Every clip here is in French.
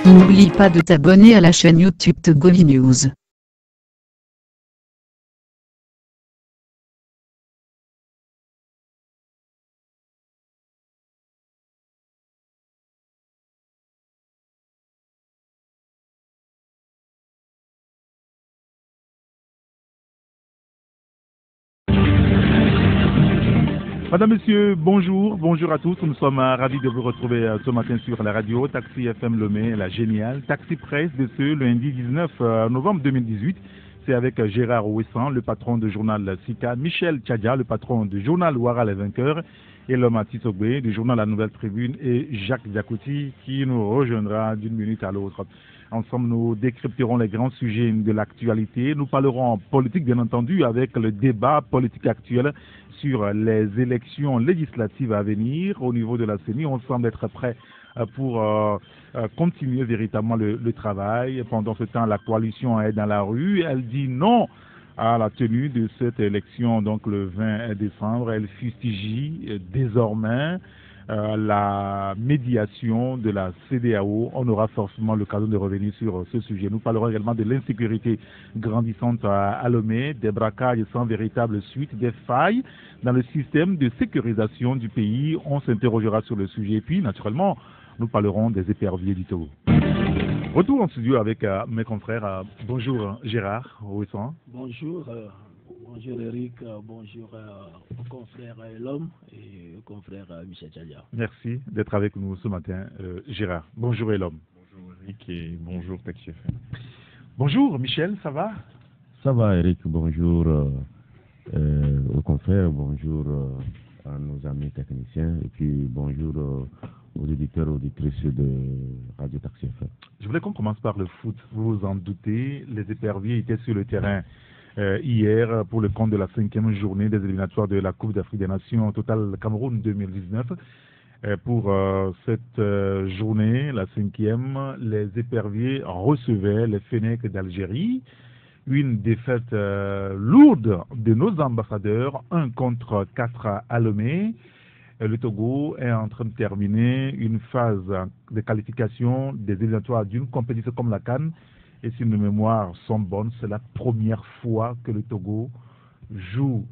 N'oublie pas de t'abonner à la chaîne YouTube Togovi News. Madame, Monsieur, bonjour, bonjour à tous. Nous sommes ravis de vous retrouver ce matin sur la radio Taxi FM Lomé, la géniale Taxi Presse de ce lundi 19 novembre 2018. C'est avec Gérard Ouessan, le patron du journal Sika, Michel Tchadia, le patron du journal Ouara les Vainqueurs, et l'homme Tissogbe du journal La Nouvelle Tribune, et Jacques Diakouti qui nous rejoindra d'une minute à l'autre. Ensemble, nous décrypterons les grands sujets de l'actualité. Nous parlerons politique, bien entendu, avec le débat politique actuel sur les élections législatives à venir au niveau de la CENI. On semble être prêt pour continuer véritablement le travail. Pendant ce temps, la coalition est dans la rue. Elle dit non à la tenue de cette élection, donc le 20 décembre. Elle fustige désormais la médiation de la CEDEAO. On aura forcément l'occasion de revenir sur ce sujet. Nous parlerons également de l'insécurité grandissante à Lomé, des braquages sans véritable suite, des failles dans le système de sécurisation du pays. On s'interrogera sur le sujet. Et puis, naturellement, nous parlerons des éperviers du Togo. Retour en studio avec mes confrères. Bonjour Gérard Ouessan. Bonjour. Bonjour Eric, bonjour au confrère L'Homme et au confrère Michel Tchadia. Merci d'être avec nous ce matin, Gérard. Bonjour L'Homme. Bonjour Eric et bonjour Taxi FM. Bonjour Michel, ça va? Ça va Eric, bonjour aux confrères, bonjour à nos amis techniciens et puis bonjour aux éditeurs et auditrices de Radio Taxi FM. Je voulais qu'on commence par le foot. Vous vous en doutez, les éperviers étaient sur le terrain hier pour le compte de la 5e journée des éliminatoires de la Coupe d'Afrique des Nations Total Cameroun 2019. Pour cette journée, la 5e, les éperviers recevaient les Fennecs d'Algérie. Une défaite lourde de nos ambassadeurs, 1-4 à Lomé. Le Togo est en train de terminer une phase de qualification des éliminatoires d'une compétition comme la CAN. Et si nos mémoires sont bonnes, c'est la première fois que le Togo joue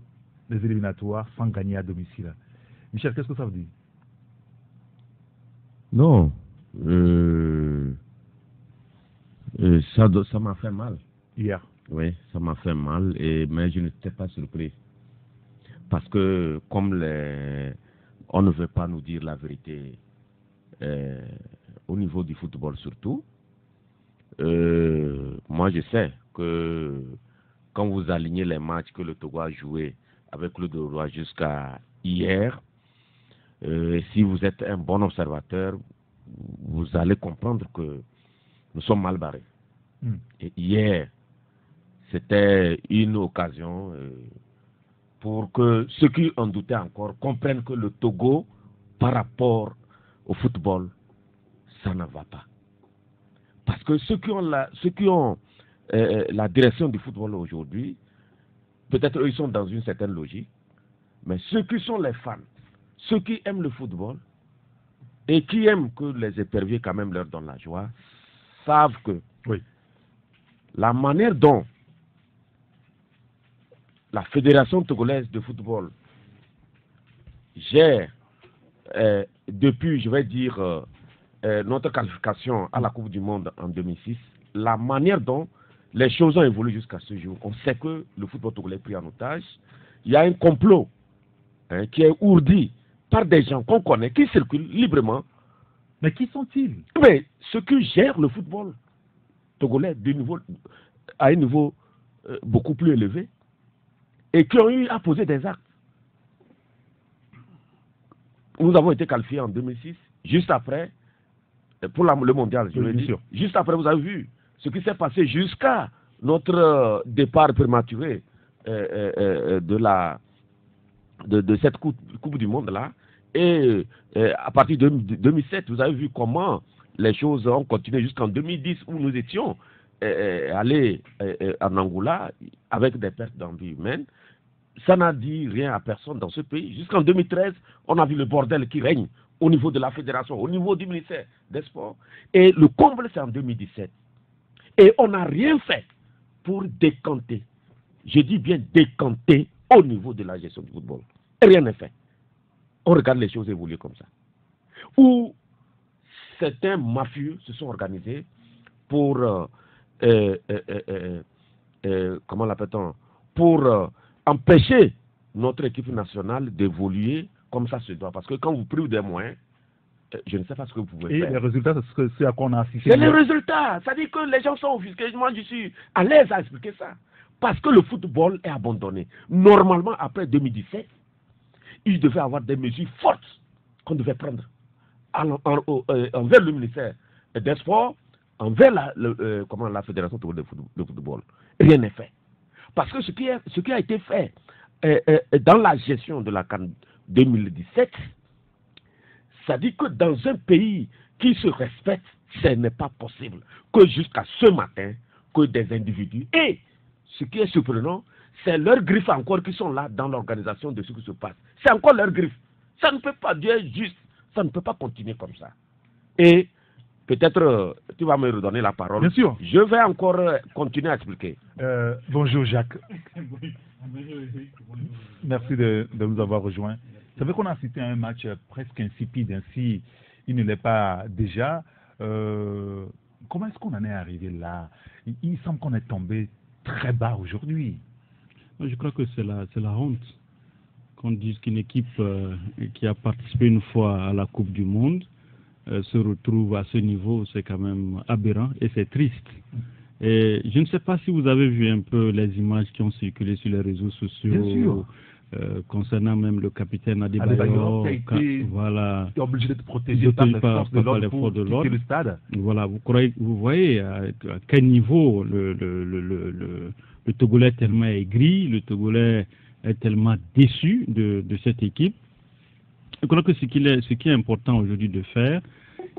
les éliminatoires sans gagner à domicile. Michel, qu'est-ce que ça veut dire? Non, ça m'a fait mal. Hier? Oui, ça m'a fait mal, mais je n'étais pas surpris. Parce que comme on ne veut pas nous dire la vérité au niveau du football surtout, moi je sais que quand vous alignez les matchs que le Togo a joué avec le Doroa jusqu'à hier, si vous êtes un bon observateur, vous allez comprendre que nous sommes mal barrés. Et hier, c'était une occasion pour que ceux qui en doutaient encore comprennent que le Togo, par rapport au football, ça ne va pas. Parce que ceux qui ont la direction du football aujourd'hui, peut-être eux ils sont dans une certaine logique, mais ceux qui sont les fans, ceux qui aiment le football et qui aiment que les éperviers quand même leur donnent la joie, savent que oui, la manière dont la Fédération togolaise de football gère depuis, je vais dire, notre qualification à la Coupe du Monde en 2006, la manière dont les choses ont évolué jusqu'à ce jour. On sait que le football togolais est pris en otage. Il y a un complot qui est ourdi par des gens qu'on connaît, qui circulent librement. Mais qui sont-ils? Mais ceux qui gèrent le football togolais à un niveau beaucoup plus élevé et qui ont eu à poser des actes. Nous avons été qualifiés en 2006, juste après, pour le mondial, je veux dire. Juste après, vous avez vu ce qui s'est passé jusqu'à notre départ prématuré de cette coupe du Monde-là, Et à partir de 2007, vous avez vu comment les choses ont continué jusqu'en 2010 où nous étions allés en Angola avec des pertes de vie humaine. Ça n'a dit rien à personne dans ce pays. Jusqu'en 2013, on a vu le bordel qui règne au niveau de la fédération, au niveau du ministère des Sports. Et le comble, c'est en 2017. Et on n'a rien fait pour décanter. Je dis bien décanter au niveau de la gestion du football. Et rien n'est fait. On regarde les choses évoluer comme ça. Où certains mafieux se sont organisés pour, comment l'appelle-t-on, pour empêcher notre équipe nationale d'évoluer comme ça se doit. Parce que quand vous privez des moyens, je ne sais pas ce que vous pouvez faire. Et les résultats, c'est à quoi on a assisté. C'est les résultats. Ça dit que les gens sont offusqués. Moi, je suis à l'aise à expliquer ça. Parce que le football est abandonné. Normalement, après 2017, il devait avoir des mesures fortes qu'on devait prendre envers le ministère des Sports, envers la Fédération de football. Rien n'est fait. Parce que ce qui a été fait dans la gestion de la CAN 2017, ça dit que dans un pays qui se respecte, ce n'est pas possible que jusqu'à ce matin, que des individus, et ce qui est surprenant, c'est leurs griffes encore qui sont là dans l'organisation de ce qui se passe. C'est encore leurs griffes. Ça ne peut pas dire juste, ça ne peut pas continuer comme ça. Et peut-être tu vas me redonner la parole. Bien sûr. Je vais encore continuer à expliquer. Bonjour Jacques. Merci de nous avoir rejoints. C'est vrai qu'on a assisté à un match presque insipide, ainsi il ne l'est pas déjà. Comment est-ce qu'on en est arrivé là? Il semble qu'on est tombé très bas aujourd'hui. Je crois que c'est la honte qu'on dise qu'une équipe qui a participé une fois à la Coupe du Monde se retrouve à ce niveau. C'est quand même aberrant et c'est triste. Et je ne sais pas si vous avez vu un peu les images qui ont circulé sur les réseaux sociaux concernant même le capitaine Adebayor, voilà, qui est obligé d'être protégé par les forces de l'ordre pour quitter le stade. Voilà, vous voyez à quel niveau le Togolais est tellement aigri, le Togolais est tellement déçu de cette équipe. Je crois que ce qui est important aujourd'hui de faire,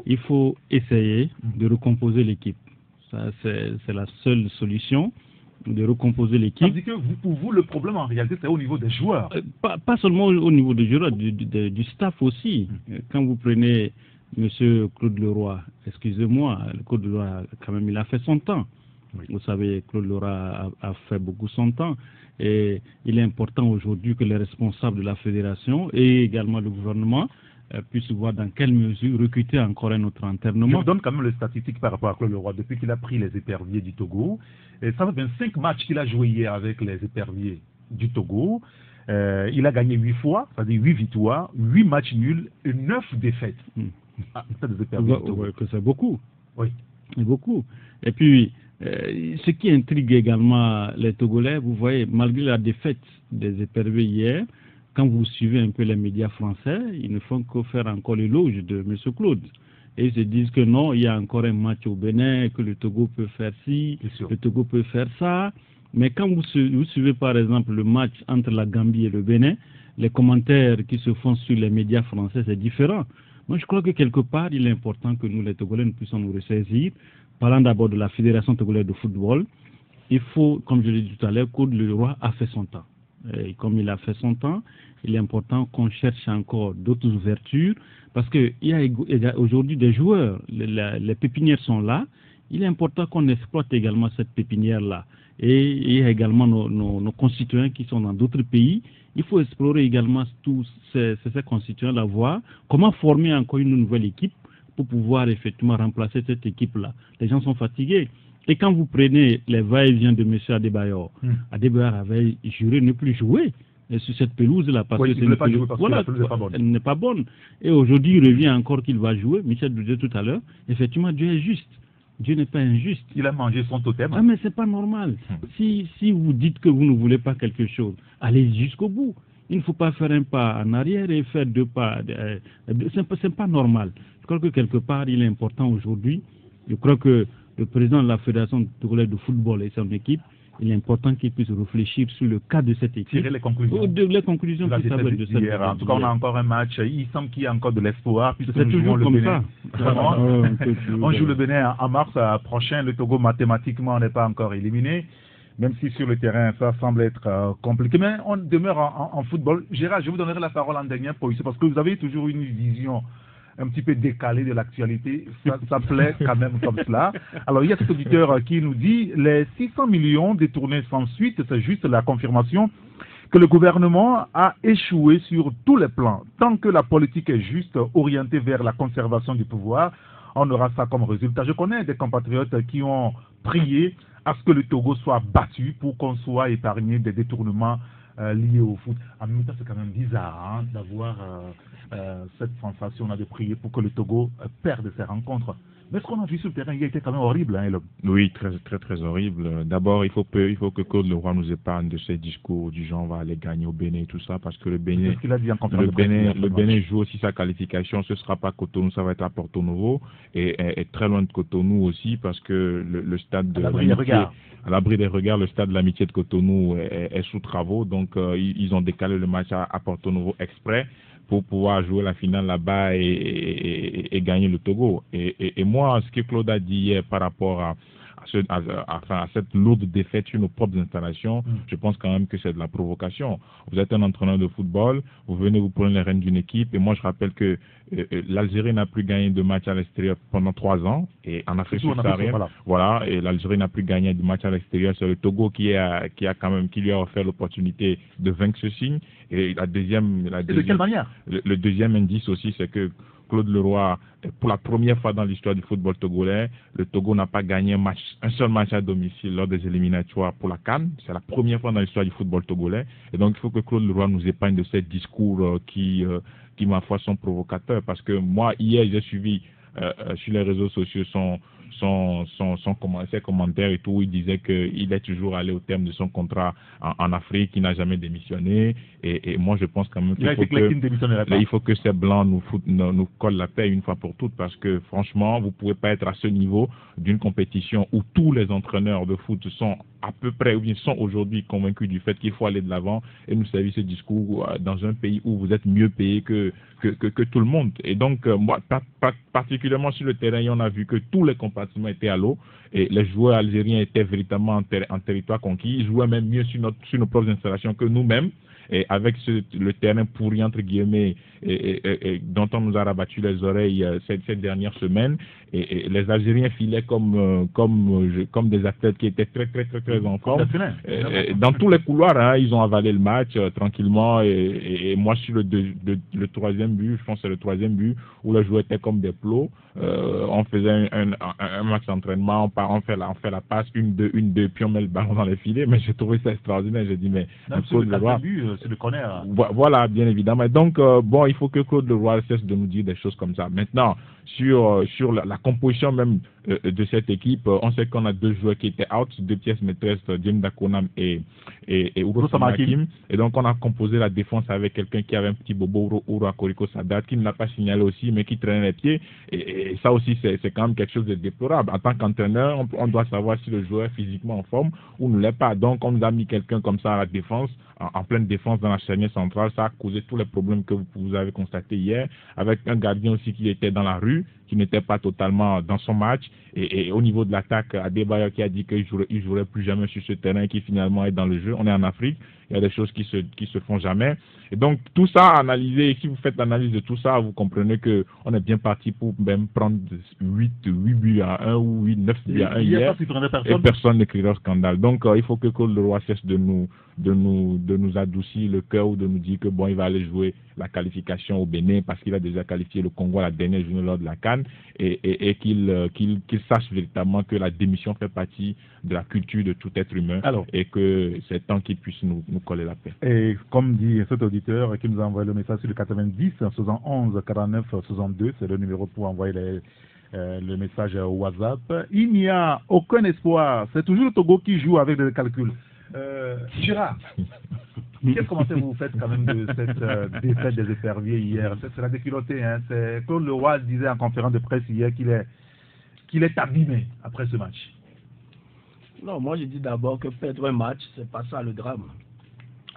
il faut essayer de recomposer l'équipe. Ça, c'est la seule solution, de recomposer l'équipe. Ça veut dire que pour vous, le problème en réalité, c'est au niveau des joueurs. Pas seulement au niveau des joueurs, du staff aussi. Quand vous prenez M. Claude Leroy, excusez-moi, Claude Leroy, quand même, il a fait son temps. Oui. Vous savez, Claude Leroy a fait beaucoup son temps. Et il est important aujourd'hui que les responsables de la fédération et également le gouvernement puissent voir dans quelle mesure recruter encore un autre internement. Je vous donne quand même les statistiques par rapport à Claude Leroy depuis qu'il a pris les éperviers du Togo. Et ça fait 25 matchs qu'il a joué hier avec les éperviers du Togo. Il a gagné 8 fois, c'est-à-dire 8 victoires, 8 matchs nuls et 9 défaites. Que c'est beaucoup. Oui. C'est beaucoup. Et puis, ce qui intrigue également les Togolais, vous voyez, malgré la défaite des éperviers hier, quand vous suivez un peu les médias français, ils ne font que faire encore l'éloge de M. Claude. Et ils se disent que non, il y a encore un match au Bénin, que le Togo peut faire ci, le Togo peut faire ça. Mais quand vous suivez par exemple le match entre la Gambie et le Bénin, les commentaires qui se font sur les médias français, c'est différent. Moi, je crois que quelque part, il est important que nous, les Togolais, nous puissions nous ressaisir. Parlant d'abord de la Fédération togolaise de football, il faut, comme je l'ai dit tout à l'heure, que le roi a fait son temps. Et comme il a fait son temps, il est important qu'on cherche encore d'autres ouvertures, parce qu'il y a aujourd'hui des joueurs, les pépinières sont là, il est important qu'on exploite également cette pépinière-là. Et il y a également nos concitoyens qui sont dans d'autres pays. Il faut explorer également tous ces concitoyens-là, voir comment former encore une nouvelle équipe pour pouvoir effectivement remplacer cette équipe-là. Les gens sont fatigués. Et quand vous prenez les va-et-vient de M. Adebayor, Adebayor avait juré ne plus jouer sur cette pelouse-là parce que la pelouse n'est pas bonne. Et aujourd'hui, il revient encore qu'il va jouer. Michel le disait tout à l'heure, effectivement, Dieu est juste. Dieu n'est pas injuste. Il a mangé son totem. Ah, mais c'est pas normal. Si vous dites que vous ne voulez pas quelque chose, allez jusqu'au bout. Il ne faut pas faire un pas en arrière et faire 2 pas. C'est pas normal. Je crois que quelque part, il est important aujourd'hui. Je crois que le président de la Fédération togolaise de football et son équipe, il est important qu'il puisse réfléchir sur le cas de cette équipe. Tirer les conclusions. Les conclusions de cette hier. En tout cas, on a encore un match. Il semble qu'il y a encore de l'espoir. C'est toujours comme ça. On joue le Bénin en mars prochain. Le Togo, mathématiquement, n'est pas encore éliminé. Même si sur le terrain, ça semble être compliqué. Mais on demeure en football. Gérard, je vous donnerai la parole en dernière position parce que vous avez toujours une vision un petit peu décalée de l'actualité. Ça plaît quand même comme cela. Alors, il y a cet auditeur qui nous dit les 600 millions détournés sans suite, c'est juste la confirmation que le gouvernement a échoué sur tous les plans. Tant que la politique est juste orientée vers la conservation du pouvoir, on aura ça comme résultat. Je connais des compatriotes qui ont prié à ce que le Togo soit battu pour qu'on soit épargné des détournements liés au foot. En même temps, c'est quand même bizarre d'avoir cette sensation de prier pour que le Togo perde ses rencontres. Mais ce qu'on a vu sur le terrain, il a été quand même horrible, Elom. Oui, très, très, très horrible. D'abord, il faut que Claude Leroy nous épargne de ces discours du genre on va aller gagner au Bénin et tout ça, parce que le Bénin, le Bénin joue aussi sa qualification. Ce ne sera pas Cotonou, ça va être à Porto Novo et très loin de Cotonou aussi, parce que le stade de à l'abri des regards, le stade de l'amitié de Cotonou est sous travaux, donc ils ont décalé le match à Porto Novo exprès pour pouvoir jouer la finale là-bas et gagner le Togo. Et moi, ce que Claude a dit hier par rapport à cette lourde défaite sur nos propres installations, je pense quand même que c'est de la provocation. Vous êtes un entraîneur de football, vous venez vous prendre les rênes d'une équipe, et moi je rappelle que l'Algérie n'a plus gagné de match à l'extérieur pendant 3 ans, et en Afrique subsaharienne, voilà, et l'Algérie n'a plus gagné de match à l'extérieur. C'est le Togo qui lui a offert l'opportunité de vaincre ce signe. Et de quelle manière? Le deuxième indice aussi, c'est que Claude Leroy, pour la première fois dans l'histoire du football togolais, le Togo n'a pas gagné un seul match à domicile lors des éliminatoires pour la CAN. C'est la première fois dans l'histoire du football togolais. Et donc, il faut que Claude Leroy nous épargne de ces discours qui, ma foi, sont provocateurs. Parce que moi, hier, j'ai suivi sur les réseaux sociaux ses commentaires et tout. Il disait qu'il est toujours allé au terme de son contrat en Afrique, il n'a jamais démissionné. Et moi, je pense quand même qu'il faut que ces blancs nous collent la paix une fois pour toutes, parce que franchement, vous ne pouvez pas être à ce niveau d'une compétition où tous les entraîneurs de foot sont à peu près, ou bien sont aujourd'hui convaincus du fait qu'il faut aller de l'avant et nous servir ce discours dans un pays où vous êtes mieux payé que tout le monde. Et donc, moi, particulièrement sur le terrain, on a vu que tous les compartiments étaient à l'eau et les joueurs algériens étaient véritablement en territoire conquis. Ils jouaient même mieux sur nos propres installations que nous-mêmes. Et avec le terrain pourri, entre guillemets, et dont on nous a rabattu les oreilles cette dernière semaine, et les Algériens filaient comme des athlètes qui étaient très, très, très, très en forme. Dans tous les couloirs, ils ont avalé le match tranquillement. Et moi, sur le troisième but, je pense que c'est le troisième but, où les joueurs étaient comme des plots. On faisait un match d'entraînement, on fait la passe, une, deux, puis on met le ballon dans les filets. Mais j'ai trouvé ça extraordinaire. J'ai dit, mais Claude Leroy, c'est le corner. Voilà, bien évidemment. Donc, il faut que Claude Leroy cesse de nous dire des choses comme ça. Maintenant, sur la composition même de cette équipe, on sait qu'on a 2 joueurs qui étaient out, 2 pièces maîtresses, James Dakonam et Ouro Samakim. Et donc, on a composé la défense avec quelqu'un qui avait un petit bobo, Ouro Akoriko Sadat, qui ne l'a pas signalé aussi, mais qui traînait les pieds. Et ça aussi, c'est quand même quelque chose de déplorable. En tant qu'entraîneur, on doit savoir si le joueur est physiquement en forme ou ne l'est pas. Donc, on nous a mis quelqu'un comme ça à la défense, en pleine défense dans la charnière centrale. Ça a causé tous les problèmes que vous avez constatés hier, avec un gardien aussi qui était dans la rue, qui n'était pas totalement dans son match. Et au niveau de l'attaque, Adebayor qui a dit qu'il ne jouerait plus jamais sur ce terrain, qui finalement est dans le jeu. On est en Afrique, il y a des choses qui se font jamais. Et donc, tout ça analysé, et si vous faites l'analyse de tout ça, vous comprenez qu'on est bien parti pour même prendre 8 buts à 1 ou 9 buts à 1 hier. Et personne ne criera au scandale. Donc, il faut que Claude Leroy cesse de nous adoucir le cœur ou de nous dire que il va aller jouer la qualification au Bénin parce qu'il a déjà qualifié le Congo à la dernière journée lors de la CAN et qu'il sache véritablement que la démission fait partie de la culture de tout être humain. Et que c'est temps qu'il puisse nous coller la paix. Et comme dit cet auditeur qui nous a envoyé le message sur le 90 71 49 62, c'est le numéro pour envoyer le message au WhatsApp. Il n'y a aucun espoir. C'est toujours le Togo qui joue avec des calculs. Gérard, quel commentaire vous faites quand même de cette défaite des éperviers hier? C'est la déculottée. Claude Leroy disait en conférence de presse hier qu'il est abîmé après ce match. Non, moi je dis d'abord que perdre un match, c'est pas ça le drame.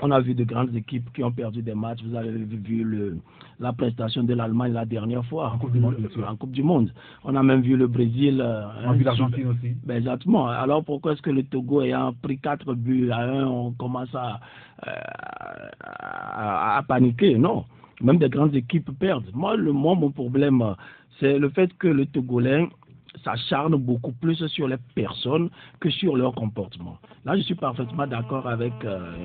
On a vu de grandes équipes qui ont perdu des matchs. Vous avez vu la prestation de l'Allemagne la dernière fois en Coupe du Monde. On a même vu le Brésil. On a vu l'Argentine aussi. Ben exactement. Alors pourquoi est-ce que le Togo ayant pris 4 buts à 1, on commence à paniquer? Non. Même des grandes équipes perdent. Moi, mon problème, c'est le fait que le Togolais s'acharne beaucoup plus sur les personnes que sur leur comportement. Là, je suis parfaitement d'accord avec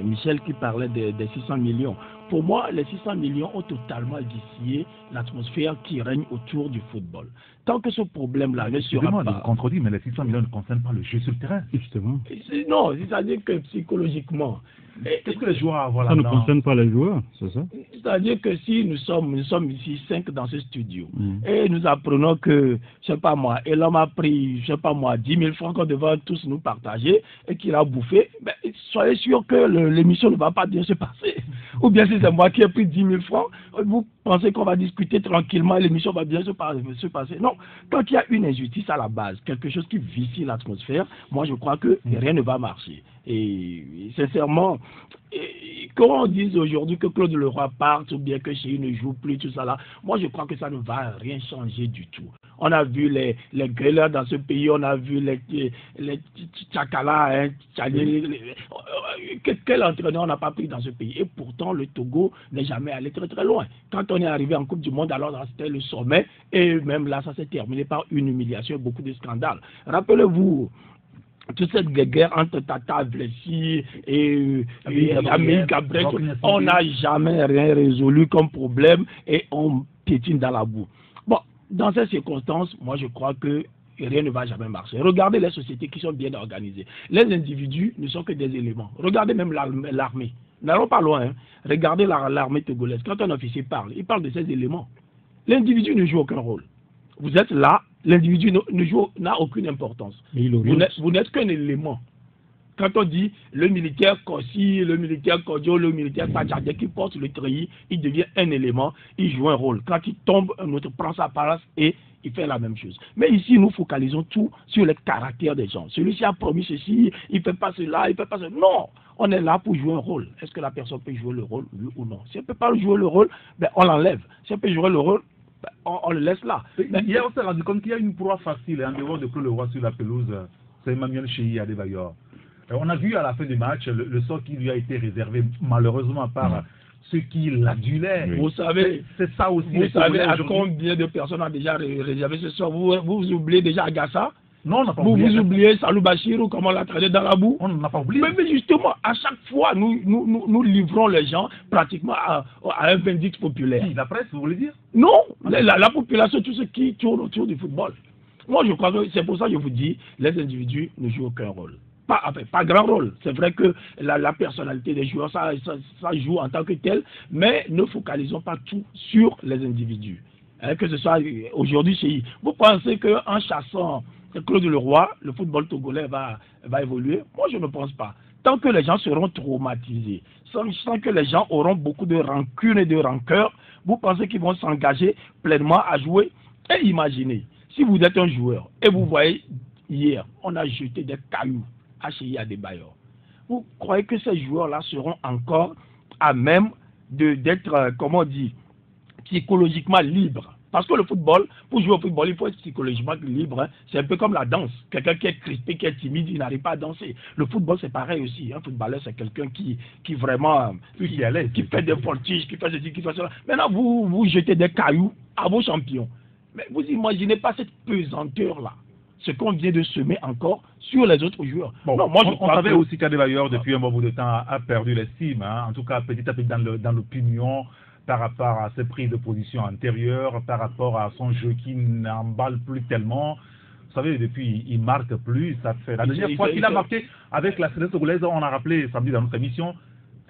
Michel qui parlait des 600 millions. Pour moi, les 600 millions ont totalement vicié l'atmosphère qui règne autour du football. Tant que ce problème-là ne sera pas... Je contredis, mais les 600 millions ne concernent pas le jeu sur le terrain. Justement. Non, c'est-à-dire que psychologiquement... Qu'est-ce que les joueurs ont Ça ne concerne pas les joueurs, c'est ça? C'est-à-dire que si nous sommes ici 5 dans ce studio, et nous apprenons que, je sais pas moi, et l'homme a pris, je sais pas moi, 10 000 francs qu'on devait tous nous partager, et qu'il a bouffé, ben, soyez sûr que l'émission ne va pas bien se passer. Ou bien si c'est moi qui ai pris 10 000 francs, vous pensez qu'on va discuter tranquillement et l'émission va bien se passer. Non, quand il y a une injustice à la base, quelque chose qui vicie l'atmosphère, moi je crois que rien ne va marcher. Et sincèrement, quand on dit aujourd'hui que Claude Leroy parte ou bien que Chéri ne joue plus, tout ça là, moi je crois que ça ne va rien changer du tout. On a vu les grêleurs dans ce pays, on a vu les tchakala, hein, quel entraîneur on n'a pas pris dans ce pays. Et pourtant, le Togo n'est jamais allé très très loin. Quand on est arrivé en Coupe du Monde, alors c'était le sommet. Et même là, ça s'est terminé par une humiliation et beaucoup de scandales. Rappelez-vous, toute cette guerre entre Tata Vlessi et Ami Gabriel, on n'a jamais rien résolu comme problème et on piétine dans la boue. Bon, dans ces circonstances, moi je crois que rien ne va jamais marcher. Regardez les sociétés qui sont bien organisées. Les individus ne sont que des éléments. Regardez même l'armée. N'allons pas loin. Hein. Regardez l'armée togolaise. Quand un officier parle, il parle de ces éléments. L'individu ne joue aucun rôle. Vous êtes là, l'individu n'a aucune importance. Vous n'êtes qu'un élément. Quand on dit le militaire Kossi, le militaire Kodjo, le militaire Pachadé qui porte le treillis, il devient un élément, il joue un rôle. Quand il tombe, un autre prend sa place et il fait la même chose. Mais ici, nous focalisons tout sur les caractères des gens. Celui-ci a promis ceci, il ne fait pas cela, il ne fait pas cela. Non, on est là pour jouer un rôle. Est-ce que la personne peut jouer le rôle, oui ou non? Si elle ne peut pas jouer le rôle, ben, on l'enlève. Si elle peut jouer le rôle, ben, on le laisse là. Hier, on s'est rendu compte qu'il y a une proie facile, en dehors de Claude Leroy sur la pelouse, c'est Emmanuel Chéri Adebayor. On a vu à la fin du match le sort qui lui a été réservé, malheureusement, par ceux qui l'adulaient. Oui. Vous savez, c'est ça aussi. Vous savez à combien de personnes ont déjà réservé ce sort? Vous oubliez déjà Agassa? Non, on n'a pas oublié. Vous oubliez Salou Bachir ou comment on l'a traité dans la boue? On n'a pas oublié. Mais justement, à chaque fois, nous livrons les gens pratiquement à un vindicte populaire. La presse, vous voulez dire? Non, la population, tout ce qui tourne autour du football. Moi, je crois que c'est pour ça que je vous dis, les individus ne jouent aucun rôle. Pas grand rôle. C'est vrai que la personnalité des joueurs, ça joue en tant que tel, mais ne focalisons pas tout sur les individus. Hein, que ce soit aujourd'hui, vous pensez qu'en chassant Claude Leroy, le football togolais va évoluer? Moi, je ne pense pas. Tant que les gens seront traumatisés, sans que les gens auront beaucoup de rancune et de rancœur, vous pensez qu'ils vont s'engager pleinement à jouer? Et imaginez, si vous êtes un joueur et vous voyez, hier, on a jeté des cailloux à Chéri Adebayor. Vous croyez que ces joueurs-là seront encore à même d'être, comment on dit, psychologiquement libres? Parce que le football, pour jouer au football, il faut être psychologiquement libre. Hein. C'est un peu comme la danse. Quelqu'un qui est crispé, qui est timide, il n'arrive pas à danser. Le football, c'est pareil aussi. Un footballeur, c'est quelqu'un qui vraiment, qui fait des voltiges, qui fait ceci, qui fait cela. Maintenant, vous jetez des cailloux à vos champions. Mais vous imaginez pas cette pesanteur-là. Ce qu'on vient de semer encore sur les autres joueurs. Bon, non, moi, on savait aussi qu'Adebayor, depuis un bon bout de temps, a perdu l'estime. Hein. En tout cas, petit à petit dans l'opinion, par rapport à ses prises de position antérieures, par rapport à son jeu qui n'emballe plus tellement. Vous savez, depuis, il marque plus. Ça fait la dernière fois qu'il a marqué avec la sélection togolaise, on a rappelé samedi dans notre émission,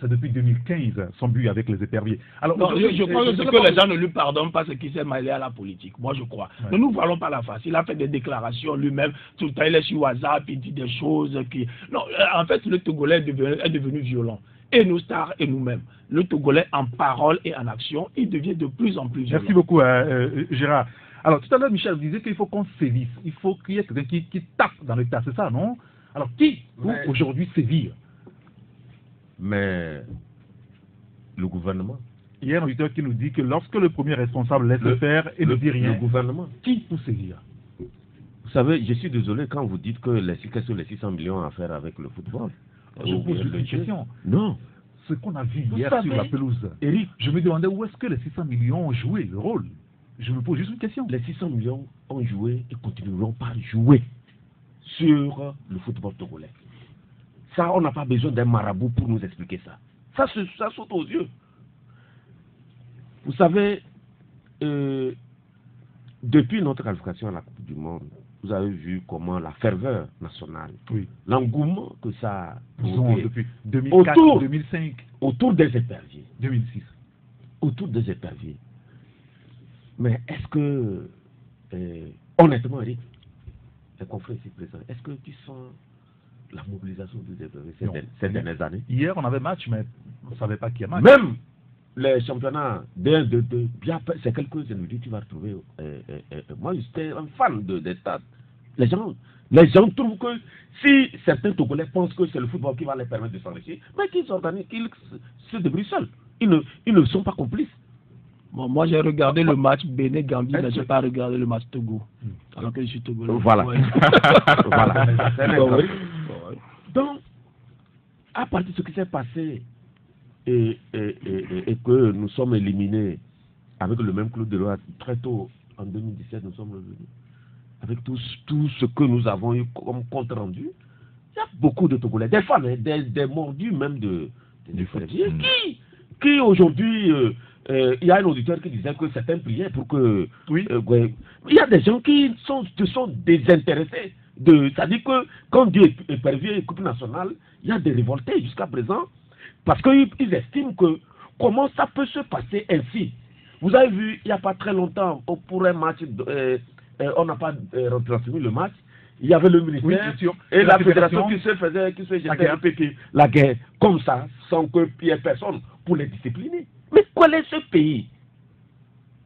c'est depuis 2015, son but avec les éperviers. Alors, non, je crois que les gens ne lui pardonnent pas ce qui s'est mêlé à la politique. Moi, je crois. Ouais. Ne nous voilons pas la face. Il a fait des déclarations lui-même. Tout le temps, il est sur WhatsApp, il dit des choses qui... Non, en fait, le Togolais est devenu violent. Et nos stars et nous-mêmes. Le Togolais, en parole et en action, il devient de plus en plus violent. Merci beaucoup, Gérard. Alors, tout à l'heure, Michel disait qu'il faut qu'on sévisse. Il faut qu'il y ait quelqu'un qui tape dans le tas, c'est ça, non? Alors, qui peut aujourd'hui sévir? Mais le gouvernement. Il y a un auditeur qui nous dit que lorsque le premier responsable laisse faire et ne dit rien, le gouvernement. Qui peut sévir? Vous savez, je suis désolé quand vous dites que quels sont les 600 millions à faire avec le football. Je pose une question. Non. Ce qu'on a vu hier savez, sur la pelouse, Eric, je me demandais où est-ce que les 600 millions ont joué le rôle. Je me pose juste une question. Les 600 millions ont joué et continueront par jouer sur le football togolais. Ça, on n'a pas besoin d'un marabout pour nous expliquer ça. Ça saute aux yeux. Vous savez, depuis notre qualification à la Coupe du Monde, vous avez vu comment la ferveur nationale, l'engouement que ça a depuis 2004, 2005, autour des éperviers, 2006, autour des éperviers. Mais est-ce que, honnêtement, Eric, les confrères ici présents, est-ce que tu sens la mobilisation des éperviers ces dernières années? Hier, on avait match, mais on ne savait pas qui a match. Même les championnats bien, c'est quelques années, tu vas retrouver. Moi, j'étais un fan des stades. Les gens trouvent que si certains Togolais pensent que c'est le football qui va les permettre de s'enrichir, mais qu'ils s'organisent, qu'ils se débrouillent seuls. Ils ne sont pas complices. Bon, moi, j'ai regardé le match Bénin-Gambie, mais je n'ai pas regardé le match Togo. Alors que je suis Togolais. Voilà. Ouais. Voilà. Ouais. Donc, à partir de ce qui s'est passé et que nous sommes éliminés avec le même club de loi très tôt, en 2017, nous sommes revenus. Avec tout ce que nous avons eu comme compte rendu, il y a beaucoup de Togolais, des femmes, des mordus même des fermiers, qui aujourd'hui, il y a un auditeur qui disait que certains priaient pour que... Oui. Il y a des gens qui se sont désintéressés. C'est-à-dire que quand Dieu est épervier équipe nationale, il y a des révoltés jusqu'à présent, parce qu'ils estiment que comment ça peut se passer ainsi. Vous avez vu, il n'y a pas très longtemps, pour un match... on n'a pas retransmis le match. Il y avait le ministère et la fédération qui se jetait un peu la guerre comme ça, sans qu'il y ait personne pour les discipliner. Mais quel est ce pays?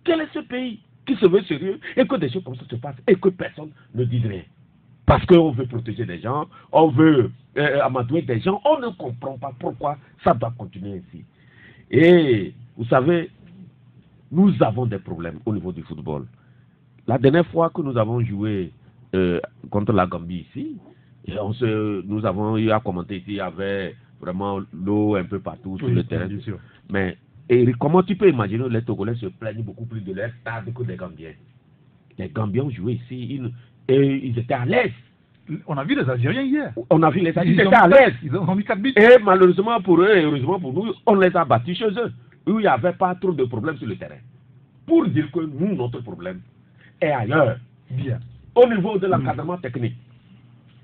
Quel est ce pays qui se veut sérieux et que des choses comme ça se passent et que personne ne dise rien? Parce qu'on veut protéger des gens, on veut amadouer des gens, on ne comprend pas pourquoi ça doit continuer ainsi. Et vous savez, nous avons des problèmes au niveau du football. La dernière fois que nous avons joué contre la Gambie ici, et nous avons eu à commenter ici, il y avait vraiment l'eau un peu partout sur le terrain. Mais comment tu peux imaginer les Togolais se plaignent beaucoup plus de leur stade que des Gambiens? Les Gambiens ont joué ici et ils étaient à l'aise. On a vu les Algériens hier. On a vu les Algériens, ils étaient à l'aise. Ils ont mis 4 buts. Et malheureusement pour eux, et heureusement pour nous, on les a battus chez eux, où il n'y avait pas trop de problèmes sur le terrain. Pour dire que nous, notre problème est ailleurs. Bien. Au niveau de l'encadrement technique,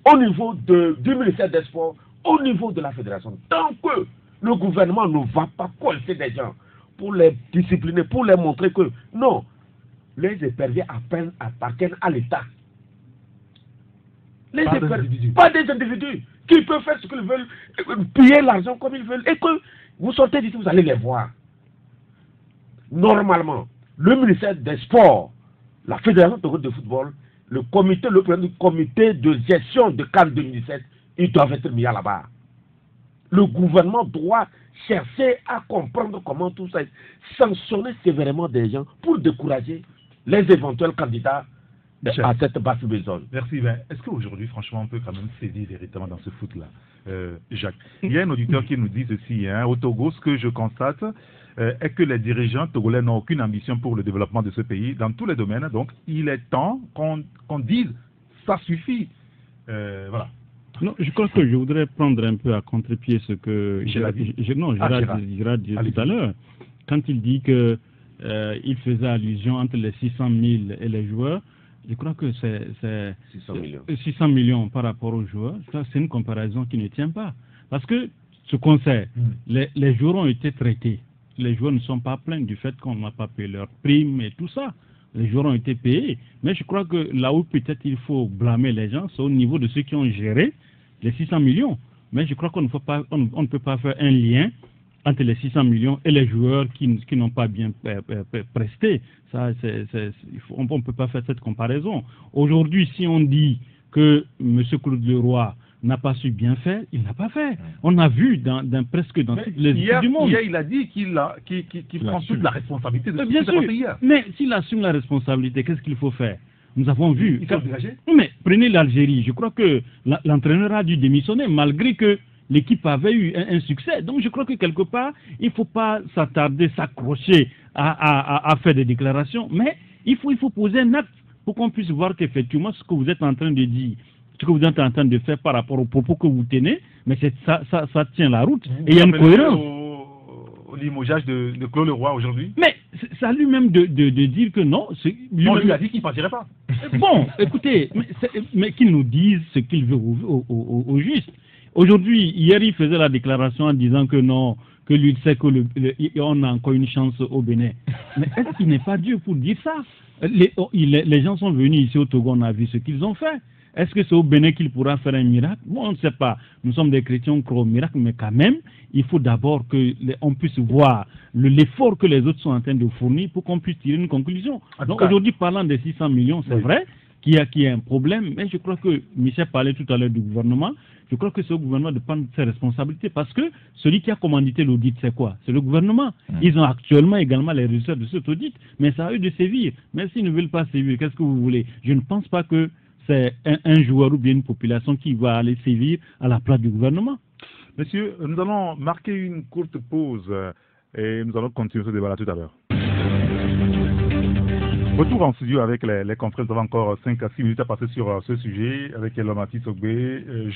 au niveau du ministère des Sports, au niveau de la fédération. Tant que le gouvernement ne va pas coincer des gens pour les discipliner, pour les montrer que non, les éperviers appartiennent à l'État. Pas des individus qui peuvent faire ce qu'ils veulent, piller l'argent comme ils veulent, et que vous sortez d'ici, vous allez les voir. Normalement, le ministère des Sports, la Fédération de football, le président du comité de gestion de CAN 2017, ils doivent être mis à la barre. Le gouvernement doit chercher à comprendre comment tout ça, sanctionner sévèrement des gens pour décourager les éventuels candidats à cette basse besogne. Merci. Ben, est-ce qu'aujourd'hui, franchement, on peut quand même saisir véritablement dans ce foot-là, Jacques? Il y a un auditeur qui nous dit ceci, au Togo, ce que je constate est que les dirigeants togolais n'ont aucune ambition pour le développement de ce pays dans tous les domaines. Donc, il est temps qu'on dise ça suffit. Voilà. Non, je crois que je voudrais prendre un peu à contre-pied ce que Gérard disait tout à l'heure, quand il dit que il faisait allusion entre les 600 000 et les joueurs. Je crois que c'est 600 millions par rapport aux joueurs. Ça, c'est une comparaison qui ne tient pas. Parce que ce qu'on sait, les joueurs ont été traités. Les joueurs ne sont pas plaints du fait qu'on n'a pas payé leurs primes et tout ça. Les joueurs ont été payés. Mais je crois que là où peut-être il faut blâmer les gens, c'est au niveau de ceux qui ont géré les 600 millions. Mais je crois qu'on ne peut pas faire un lien entre les 600 millions et les joueurs qui n'ont pas bien presté. Ça, on ne peut pas faire cette comparaison. Aujourd'hui, si on dit que M. Claude Leroy n'a pas su bien faire, il n'a pas fait. On a vu presque dans toutes les équipes du monde. Hier, il a dit qu'il prend toute la responsabilité de ce qui bien s'est sûr. passé hier. Mais s'il assume la responsabilité, qu'est-ce qu'il faut faire? Nous avons vu. Il faut dégager. Mais prenez l'Algérie. Je crois que l'entraîneur a dû démissionner malgré que l'équipe avait eu un succès. Donc je crois que quelque part, il ne faut pas s'attarder, s'accrocher à faire des déclarations. Mais il faut poser un acte pour qu'on puisse voir qu'effectivement ce que vous êtes en train de dire, ce que vous êtes en train de faire par rapport aux propos que vous tenez, mais ça tient la route. Et il y a une cohérence. Au limogeage de Claude Leroy aujourd'hui. Mais c'est à lui-même de dire que non. On lui a dit qu'il ne partirait pas. Bon, écoutez, mais qu'il nous dise ce qu'il veut au juste. Aujourd'hui, hier, il faisait la déclaration en disant que non, que lui sait qu'on a encore une chance au Bénin. Mais est-ce qu'il n'est pas Dieu pour dire ça? Les gens sont venus ici au Togo, on a vu ce qu'ils ont fait. Est-ce que c'est au Bénin qu'il pourra faire un miracle? Bon, on ne sait pas. Nous sommes des chrétiens, on croit au miracle, mais quand même, il faut d'abord qu'on puisse voir l'effort que les autres sont en train de fournir pour qu'on puisse tirer une conclusion. Donc aujourd'hui, parlant des 600 millions, c'est vrai qu'il y a un problème, mais je crois que Michel parlait tout à l'heure du gouvernement. Je crois que c'est au gouvernement de prendre ses responsabilités parce que celui qui a commandité l'audit, c'est quoi? C'est le gouvernement. Ils ont actuellement également les résultats de cet audit, mais c'est à eux de sévir. Mais s'ils ne veulent pas sévir, qu'est-ce que vous voulez? Je ne pense pas que c'est un joueur ou bien une population qui va aller sévir à la place du gouvernement. Monsieur, nous allons marquer une courte pause et nous allons continuer ce débat là tout à l'heure. Retour en studio avec les confrères. Nous avons encore 5 à 6 minutes à passer sur ce sujet avec Elomati Sogbe,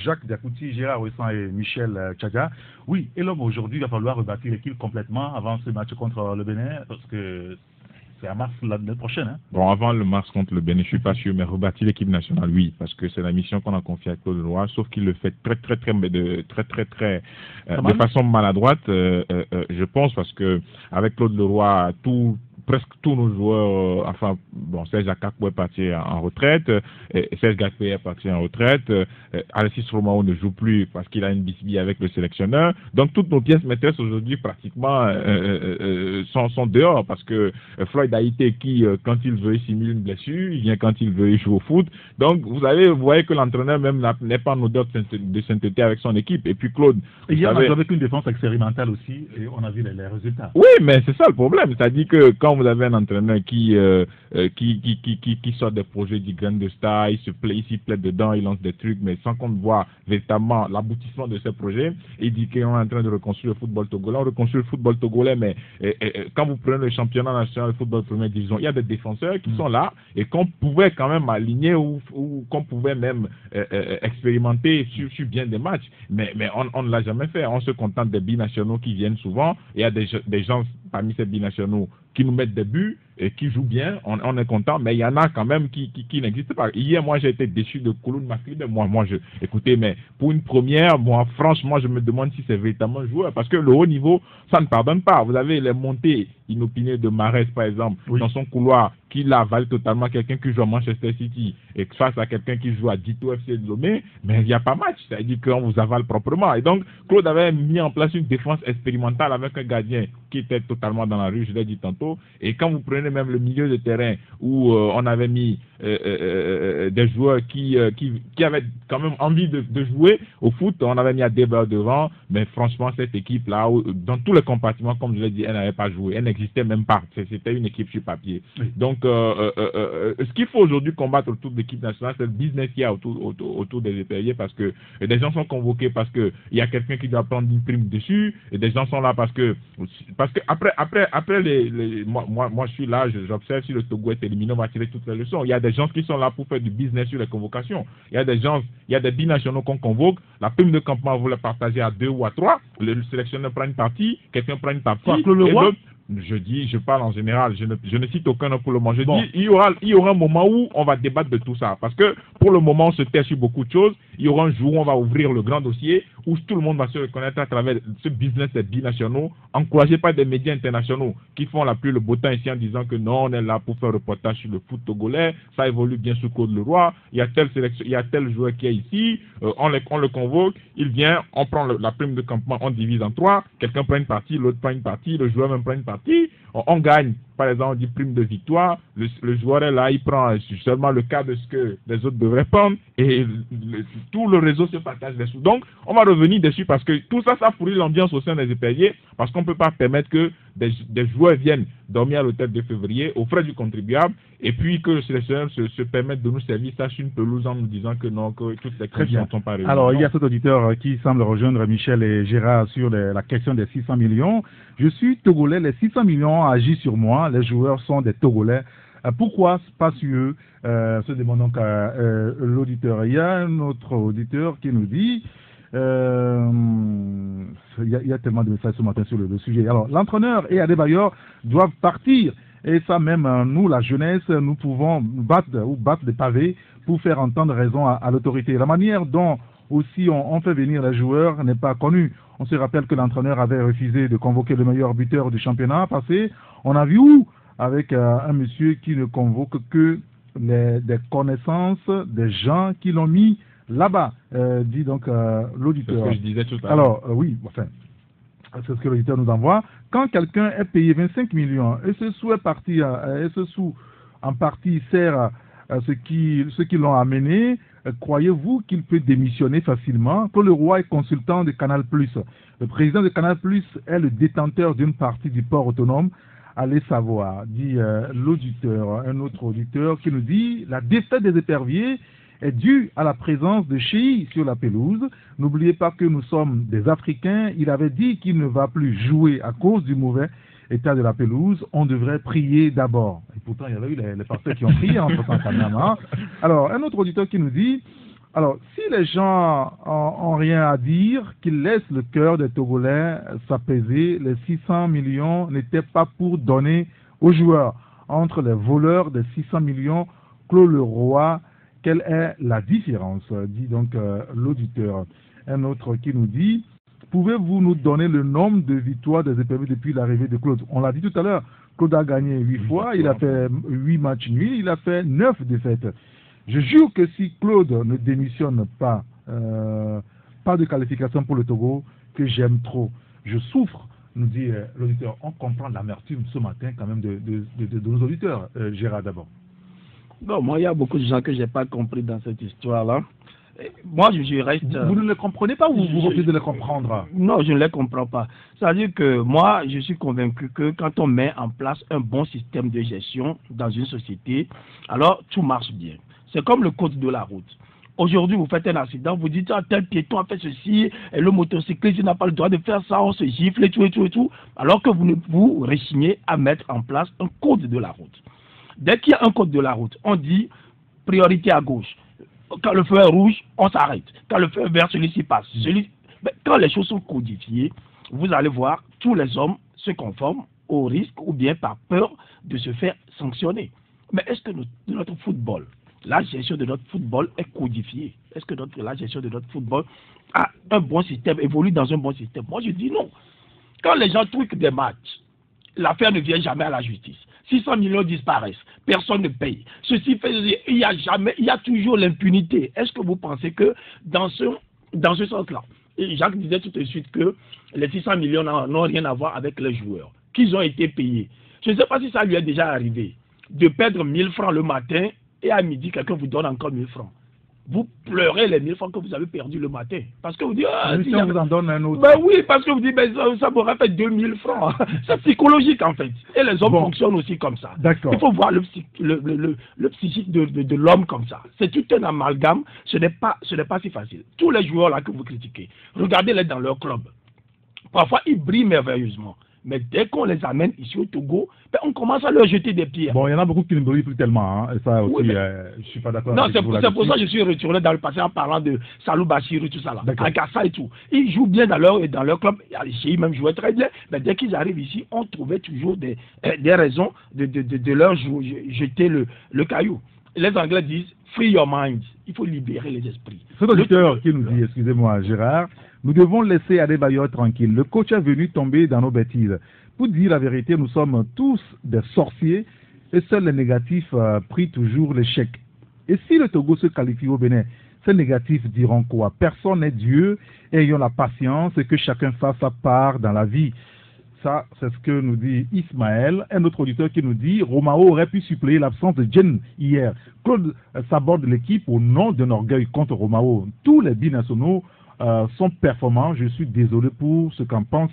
Jacques Diakouti, Gérard Ouessan et Michel Tchaga. Oui, et l'homme aujourd'hui, il va falloir rebâtir l'équipe complètement avant ce match contre le Bénin parce que c'est à mars l'année prochaine. Hein. Bon, avant le mars contre le Bénin, je ne suis pas sûr, mais rebâtir l'équipe nationale, oui, parce que c'est la mission qu'on a confiée à Claude Leroy, sauf qu'il le fait de façon maladroite, je pense, parce que avec Claude Leroy, presque tous nos joueurs, Serge Akakpo est parti en retraite, Serge Gakpe est parti en retraite, Alexis Romao ne joue plus parce qu'il a une bisbille avec le sélectionneur. Donc toutes nos pièces maîtresses aujourd'hui pratiquement sont dehors parce que Floyd Haïté qui, quand il veut, simule une blessure, il vient quand il veut, il joue au foot. Donc vous voyez que l'entraîneur même n'est pas en odeur de sainteté avec son équipe. Et puis Claude... Et hier, on a joué avec une défense expérimentale aussi et on a vu les résultats. Oui, mais c'est ça le problème. C'est-à-dire que quand vous avez un entraîneur qui sort des projets du grain de star, il s'y plaît dedans, il lance des trucs, mais sans qu'on voit véritablement l'aboutissement de ces projets, il dit qu'on est en train de reconstruire le football togolais. On reconstruit le football togolais, mais quand vous prenez le championnat national de football première division, il y a des défenseurs qui sont là et qu'on pouvait quand même aligner ou qu'on pouvait même expérimenter sur bien des matchs, mais on ne l'a jamais fait. On se contente des binationaux qui viennent souvent. Il y a des gens parmi ces binationaux qui nous mettent des buts et qui jouent bien, on est content, mais il y en a quand même qui n'existent pas. Hier, moi, j'ai été déçu de Kouloun Maklibe. Écoutez, mais pour une première, moi, franchement, je me demande si c'est véritablement un joueur, parce que le haut niveau, ça ne pardonne pas. Vous avez les montées inopinées de Mahrez, par exemple, dans son couloir, qui l'avale totalement quelqu'un qui joue à Manchester City, et face à quelqu'un qui joue à Dito FC de Lomé, mais il n'y a pas match, c'est-à-dire qu'on vous avale proprement. Et donc, Claude avait mis en place une défense expérimentale avec un gardien qui était totalement dans la rue, je l'ai dit tantôt, et quand vous prenez même le milieu de terrain où on avait mis des joueurs qui avaient quand même envie de jouer au foot, on avait mis Adeba devant, mais franchement, cette équipe-là, dans tous les compartiments, comme je l'ai dit, elle n'avait pas joué, elle n'existait même pas, c'était une équipe sur papier. Oui. Donc, ce qu'il faut aujourd'hui combattre autour de l'équipe nationale, c'est le business qu'il y a autour des éperviers, parce que des gens sont convoqués parce qu'il y a quelqu'un qui doit prendre une prime dessus, et des gens sont là parce que après moi je suis là, j'observe si le Togo est éliminé, on va tirer toutes les leçons. Il y a des gens qui sont là pour faire du business sur les convocations. Il y a des binationaux qu'on convoque, la prime de campement, vous la partagez à 2 ou à 3, le sélectionneur prend une partie, quelqu'un prend une partie, je parle en général, je ne cite aucun nom pour le moment. Je dis, il y aura un moment où on va débattre de tout ça. Parce que pour le moment, on se tait sur beaucoup de choses. Il y aura un jour où on va ouvrir le grand dossier, où tout le monde va se reconnaître à travers ce business des binationaux, encouragé par des médias internationaux qui font la pluie le beau temps ici en disant que non, on est là pour faire un reportage sur le foot togolais, ça évolue bien sous Claude Leroy, il y a tel joueur qui est ici, on le convoque, il vient, on prend la prime de campement, on divise en 3, quelqu'un prend une partie, l'autre prend une partie, le joueur même prend une partie, on gagne, par exemple, on dit prime de victoire, le joueur est là, il prend seulement le cas de ce que les autres devraient prendre, et tout le réseau se partage des sous. Donc, on va revenir dessus parce que tout ça, ça pourrit l'ambiance au sein des éperviers, parce qu'on ne peut pas permettre que des joueurs viennent dormir à l'hôtel de février aux frais du contribuable, et puis que le sélectionneur se permette de nous servir ça sur une pelouse en nous disant que non, que toutes les conditions ne sont pas réunies. Alors, il y a cet auditeur qui semble rejoindre Michel et Gérard sur la question des 600 millions. Je suis Togolais, les 600 millions ont agi sur moi, les joueurs sont des Togolais. Pourquoi pas sur eux se demande donc l'auditeur. Il y a un autre auditeur qui nous dit, il y a tellement de messages ce matin sur le sujet. Alors, l'entraîneur et Adebayor doivent partir. Et ça même, nous, la jeunesse, nous pouvons battre des pavés pour faire entendre raison à l'autorité. La manière dont aussi on fait venir les joueurs n'est pas connue. On se rappelle que l'entraîneur avait refusé de convoquer le meilleur buteur du championnat passé. On a vu où avec un monsieur qui ne convoque que des connaissances des gens qui l'ont mis là-bas, dit donc l'auditeur. C'est ce que je disais tout à l'heure. Alors, oui, enfin, c'est ce que l'auditeur nous envoie. Quand quelqu'un est payé 25 millions et ce sous est parti, et ce sous en partie sert à ceux qui l'ont amené, croyez-vous qu'il peut démissionner facilement? Que le roi est consultant de Canal+. Le président de Canal+ est le détenteur d'une partie du port autonome. Allez savoir, dit l'auditeur, un autre auditeur qui nous dit la défaite des éperviers est due à la présence de Chéhi sur la pelouse. N'oubliez pas que nous sommes des Africains. Il avait dit qu'il ne va plus jouer à cause du mauvais état de la pelouse. On devrait prier d'abord. Et pourtant, il y avait eu les pasteurs qui ont prié entre-temps quand même. Hein. Alors, un autre auditeur qui nous dit, alors, si les gens ont rien à dire, qu'ils laissent le cœur des Togolais s'apaiser. Les 600 millions n'étaient pas pour donner aux joueurs. Entre les voleurs des 600 millions, Claude Leroy, quelle est la différence, dit donc l'auditeur. Un autre qui nous dit, pouvez-vous nous donner le nombre de victoires des éperviers depuis l'arrivée de Claude? On l'a dit tout à l'heure, Claude a gagné 8 fois, il a fait 8 matchs nuls, il a fait 9 défaites. Je jure que si Claude ne démissionne pas, pas de qualification pour le Togo, que j'aime trop. Je souffre, nous dit l'auditeur. On comprend l'amertume ce matin quand même de nos auditeurs. Gérard d'abord. Non, moi, il y a beaucoup de gens que je n'ai pas compris dans cette histoire-là. Moi, je reste... Vous ne les comprenez pas ou vous refusez de les comprendre? Non, je ne les comprends pas. C'est-à-dire que moi, je suis convaincu que quand on met en place un bon système de gestion dans une société, alors tout marche bien. C'est comme le code de la route. Aujourd'hui, vous faites un accident, vous dites, tel piéton a fait ceci, et le motocycliste n'a pas le droit de faire ça, on se gifle et tout, alors que vous résignez à mettre en place un code de la route. Dès qu'il y a un code de la route, on dit priorité à gauche. Quand le feu est rouge, on s'arrête. Quand le feu est vert, celui-ci passe. Quand les choses sont codifiées, vous allez voir, tous les hommes se conforment au risque ou bien par peur de se faire sanctionner. Mais est-ce que notre football, la gestion de notre football est codifiée? Est-ce que la gestion de notre football a un bon système, évolue dans un bon système? Moi, je dis non. Quand les gens truquent des matchs, l'affaire ne vient jamais à la justice. 600 millions disparaissent, personne ne paye. Ceci fait, il y a toujours l'impunité. Est-ce que vous pensez que dans ce sens-là, et Jacques disait tout de suite que les 600 millions n'ont rien à voir avec les joueurs, qu'ils ont été payés. Je ne sais pas si ça lui est déjà arrivé de perdre 1000 francs le matin et à midi, quelqu'un vous donne encore 1000 francs. Vous pleurez les 1000 francs que vous avez perdus le matin. Parce que vous dites, si on vous en donne un autre. Ben oui, parce que vous dites, ça m'aurait fait 2000 francs. C'est psychologique en fait. Et les hommes fonctionnent aussi comme ça. D'accord. Il faut voir le psychique de l'homme comme ça. C'est tout un amalgame. Ce n'est pas si facile. Tous les joueurs là que vous critiquez, regardez-les dans leur club. Parfois, ils brillent merveilleusement. Mais dès qu'on les amène ici au Togo, ben on commence à leur jeter des pierres. Bon, il y en a beaucoup qui ne brillent plus tellement. Hein. Et ça aussi, oui, je suis pas d'accord. Non, c'est pour ça que je suis retourné dans le passé en parlant de Salou Bachir et tout ça là. Agassa et tout. Ils jouent bien dans leur club. Ils même jouaient très bien. Mais dès qu'ils arrivent ici, on trouvait toujours des raisons de leur jeter le caillou. Les Anglais disent free your mind. Il faut libérer les esprits. C'est l'auditeur qui nous dit, excusez-moi Gérard, nous devons laisser Adebayor tranquille. Le coach est venu tomber dans nos bêtises. Pour dire la vérité, nous sommes tous des sorciers et seuls les négatifs prient toujours l'échec. Et si le Togo se qualifie au Bénin, ces négatifs diront quoi? Personne n'est Dieu, ayons la patience et que chacun fasse sa part dans la vie. Ça, c'est ce que nous dit Ismaël. Un autre auditeur qui nous dit Romao aurait pu suppléer l'absence de Jen hier. Claude s'aborde l'équipe au nom d'un orgueil contre Romao. Tous les binationaux sont performants. Je suis désolé pour ce qu'en pense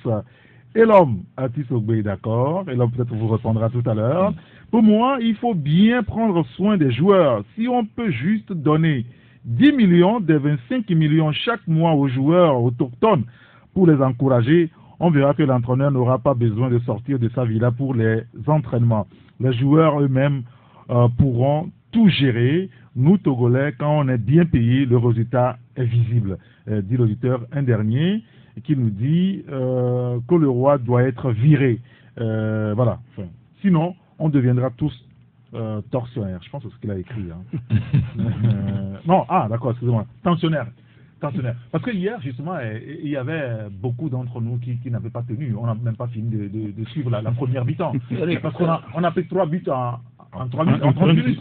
Elom. Atis Ogbe, d'accord. Elom peut-être vous répondra tout à l'heure. Pour moi, il faut bien prendre soin des joueurs. Si on peut juste donner 10 millions des 25 millions chaque mois aux joueurs autochtones pour les encourager, on verra que l'entraîneur n'aura pas besoin de sortir de sa villa pour les entraînements. Les joueurs eux-mêmes pourront tout gérer. Nous, Togolais, quand on est bien payé, le résultat est visible. Dit l'auditeur, un dernier, qui nous dit que le roi doit être viré. Voilà. Enfin, sinon, on deviendra tous tortionnaires. Je pense que c'est ce qu'il a écrit. Hein. Non, d'accord, excusez-moi. Tensionnaire. Parce que hier, justement, il y avait beaucoup d'entre nous qui n'avaient pas tenu. On n'a même pas fini de suivre la première mi-temps. Parce qu'on a pris 3 buts en 3 minutes. En 30 minutes.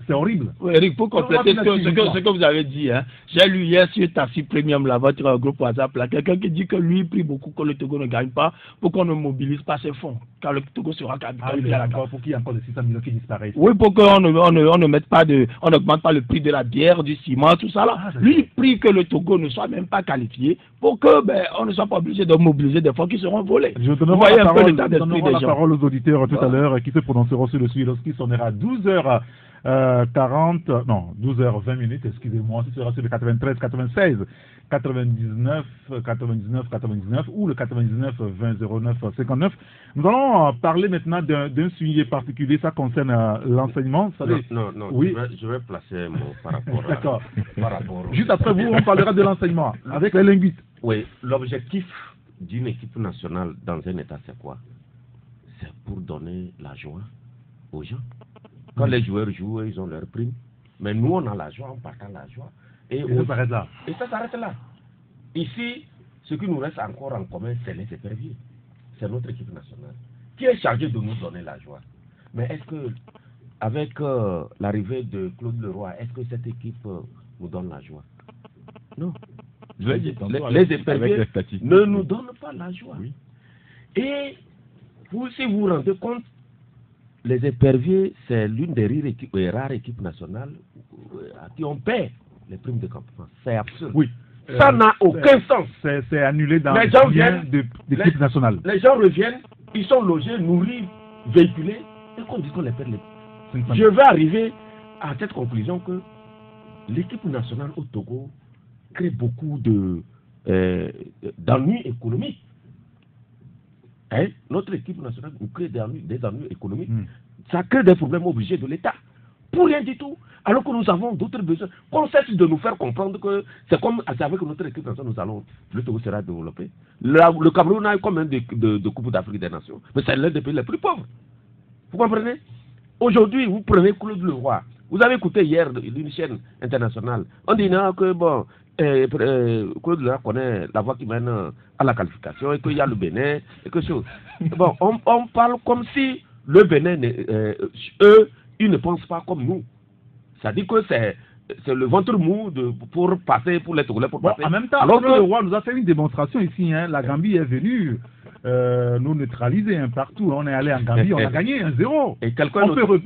C'est horrible. Oui, Eric, pour compléter ce que vous avez dit, hein, j'ai lu hier sur Taxi Premium, votre groupe WhatsApp, quelqu'un qui dit que lui prie beaucoup que le Togo ne gagne pas pour qu'on ne mobilise pas ses fonds. Car le Togo sera qualifié à la CAN. Pour qu'il y ait encore des 600 millions qui disparaissent. Oui, pour qu'on ne mette pas on n'augmente pas le prix de la bière, du ciment, tout ça là. Lui, il prie que le Togo ne soit même pas qualifié pour que on ne soit pas obligé de mobiliser des fonds qui seront volés. Je donnerai la parole aux auditeurs tout à l'heure qui se prononceront sur le sujet lorsqu'ils sonnera à 12h. 12h20 minutes, excusez-moi, ce sera sur le 93, 96, 99, 99, 99 ou le 99, 20, 09, 59. Nous allons parler maintenant d'un sujet particulier, ça concerne l'enseignement. Non, oui. je vais placer mon par rapport D'accord. Juste après vous, on parlera de l'enseignement avec les linguistes. Oui, l'objectif d'une équipe nationale dans un État, c'est quoi? C'est pour donner la joie aux gens. Quand les joueurs jouent, ils ont leur prime. Mais nous, on a la joie, on partage la joie. Et ça s'arrête là. Et ça s'arrête là. Ici, ce qui nous reste encore en commun, c'est les éperviers. C'est notre équipe nationale qui est chargée de nous donner la joie. Mais est-ce que, avec l'arrivée de Claude Leroy, est-ce que cette équipe nous donne la joie? Non. Les éperviers ne nous donnent pas la joie. Oui. Et si vous vous rendez compte, les éperviers, c'est l'une des rares équipes nationales à qui on paie les primes de campement. C'est absurde. Oui. Ça n'a aucun sens. C'est annulé dans les gens bien d'équipe nationale. Les gens reviennent, ils sont logés, nourris, véhiculés, et qu'on dit qu'on les paie. Je vais arriver à cette conclusion que l'équipe nationale au Togo crée beaucoup d'ennuis économiques. Hein? Notre équipe nationale nous crée des ennuis économiques. Ça crée des problèmes obligés de l'État. Pour rien du tout. Alors que nous avons d'autres besoins. Qu'on cesse de nous faire comprendre que c'est avec notre équipe nationale, le Togo sera développé. Le Cameroun a eu combien de Coupes d'Afrique des Nations? Mais c'est l'un des pays les plus pauvres. Vous comprenez? Aujourd'hui, vous prenez Claude Leroy. Vous avez écouté hier d'une chaîne internationale. On dit non, que bon, Claude Leroy connaît la voie qui mène à la qualification et qu'il y a le Bénin et que chose. Bon, on parle comme si le Bénin, eux, ils ne pensent pas comme nous. Ça dit que c'est le ventre mou pour passer, pour les Togolais, pour passer. En même temps, alors le roi nous a fait une démonstration ici. Hein. La Gambie est venue nous neutraliser partout. On est allé en Gambie, on a gagné 1-0. Et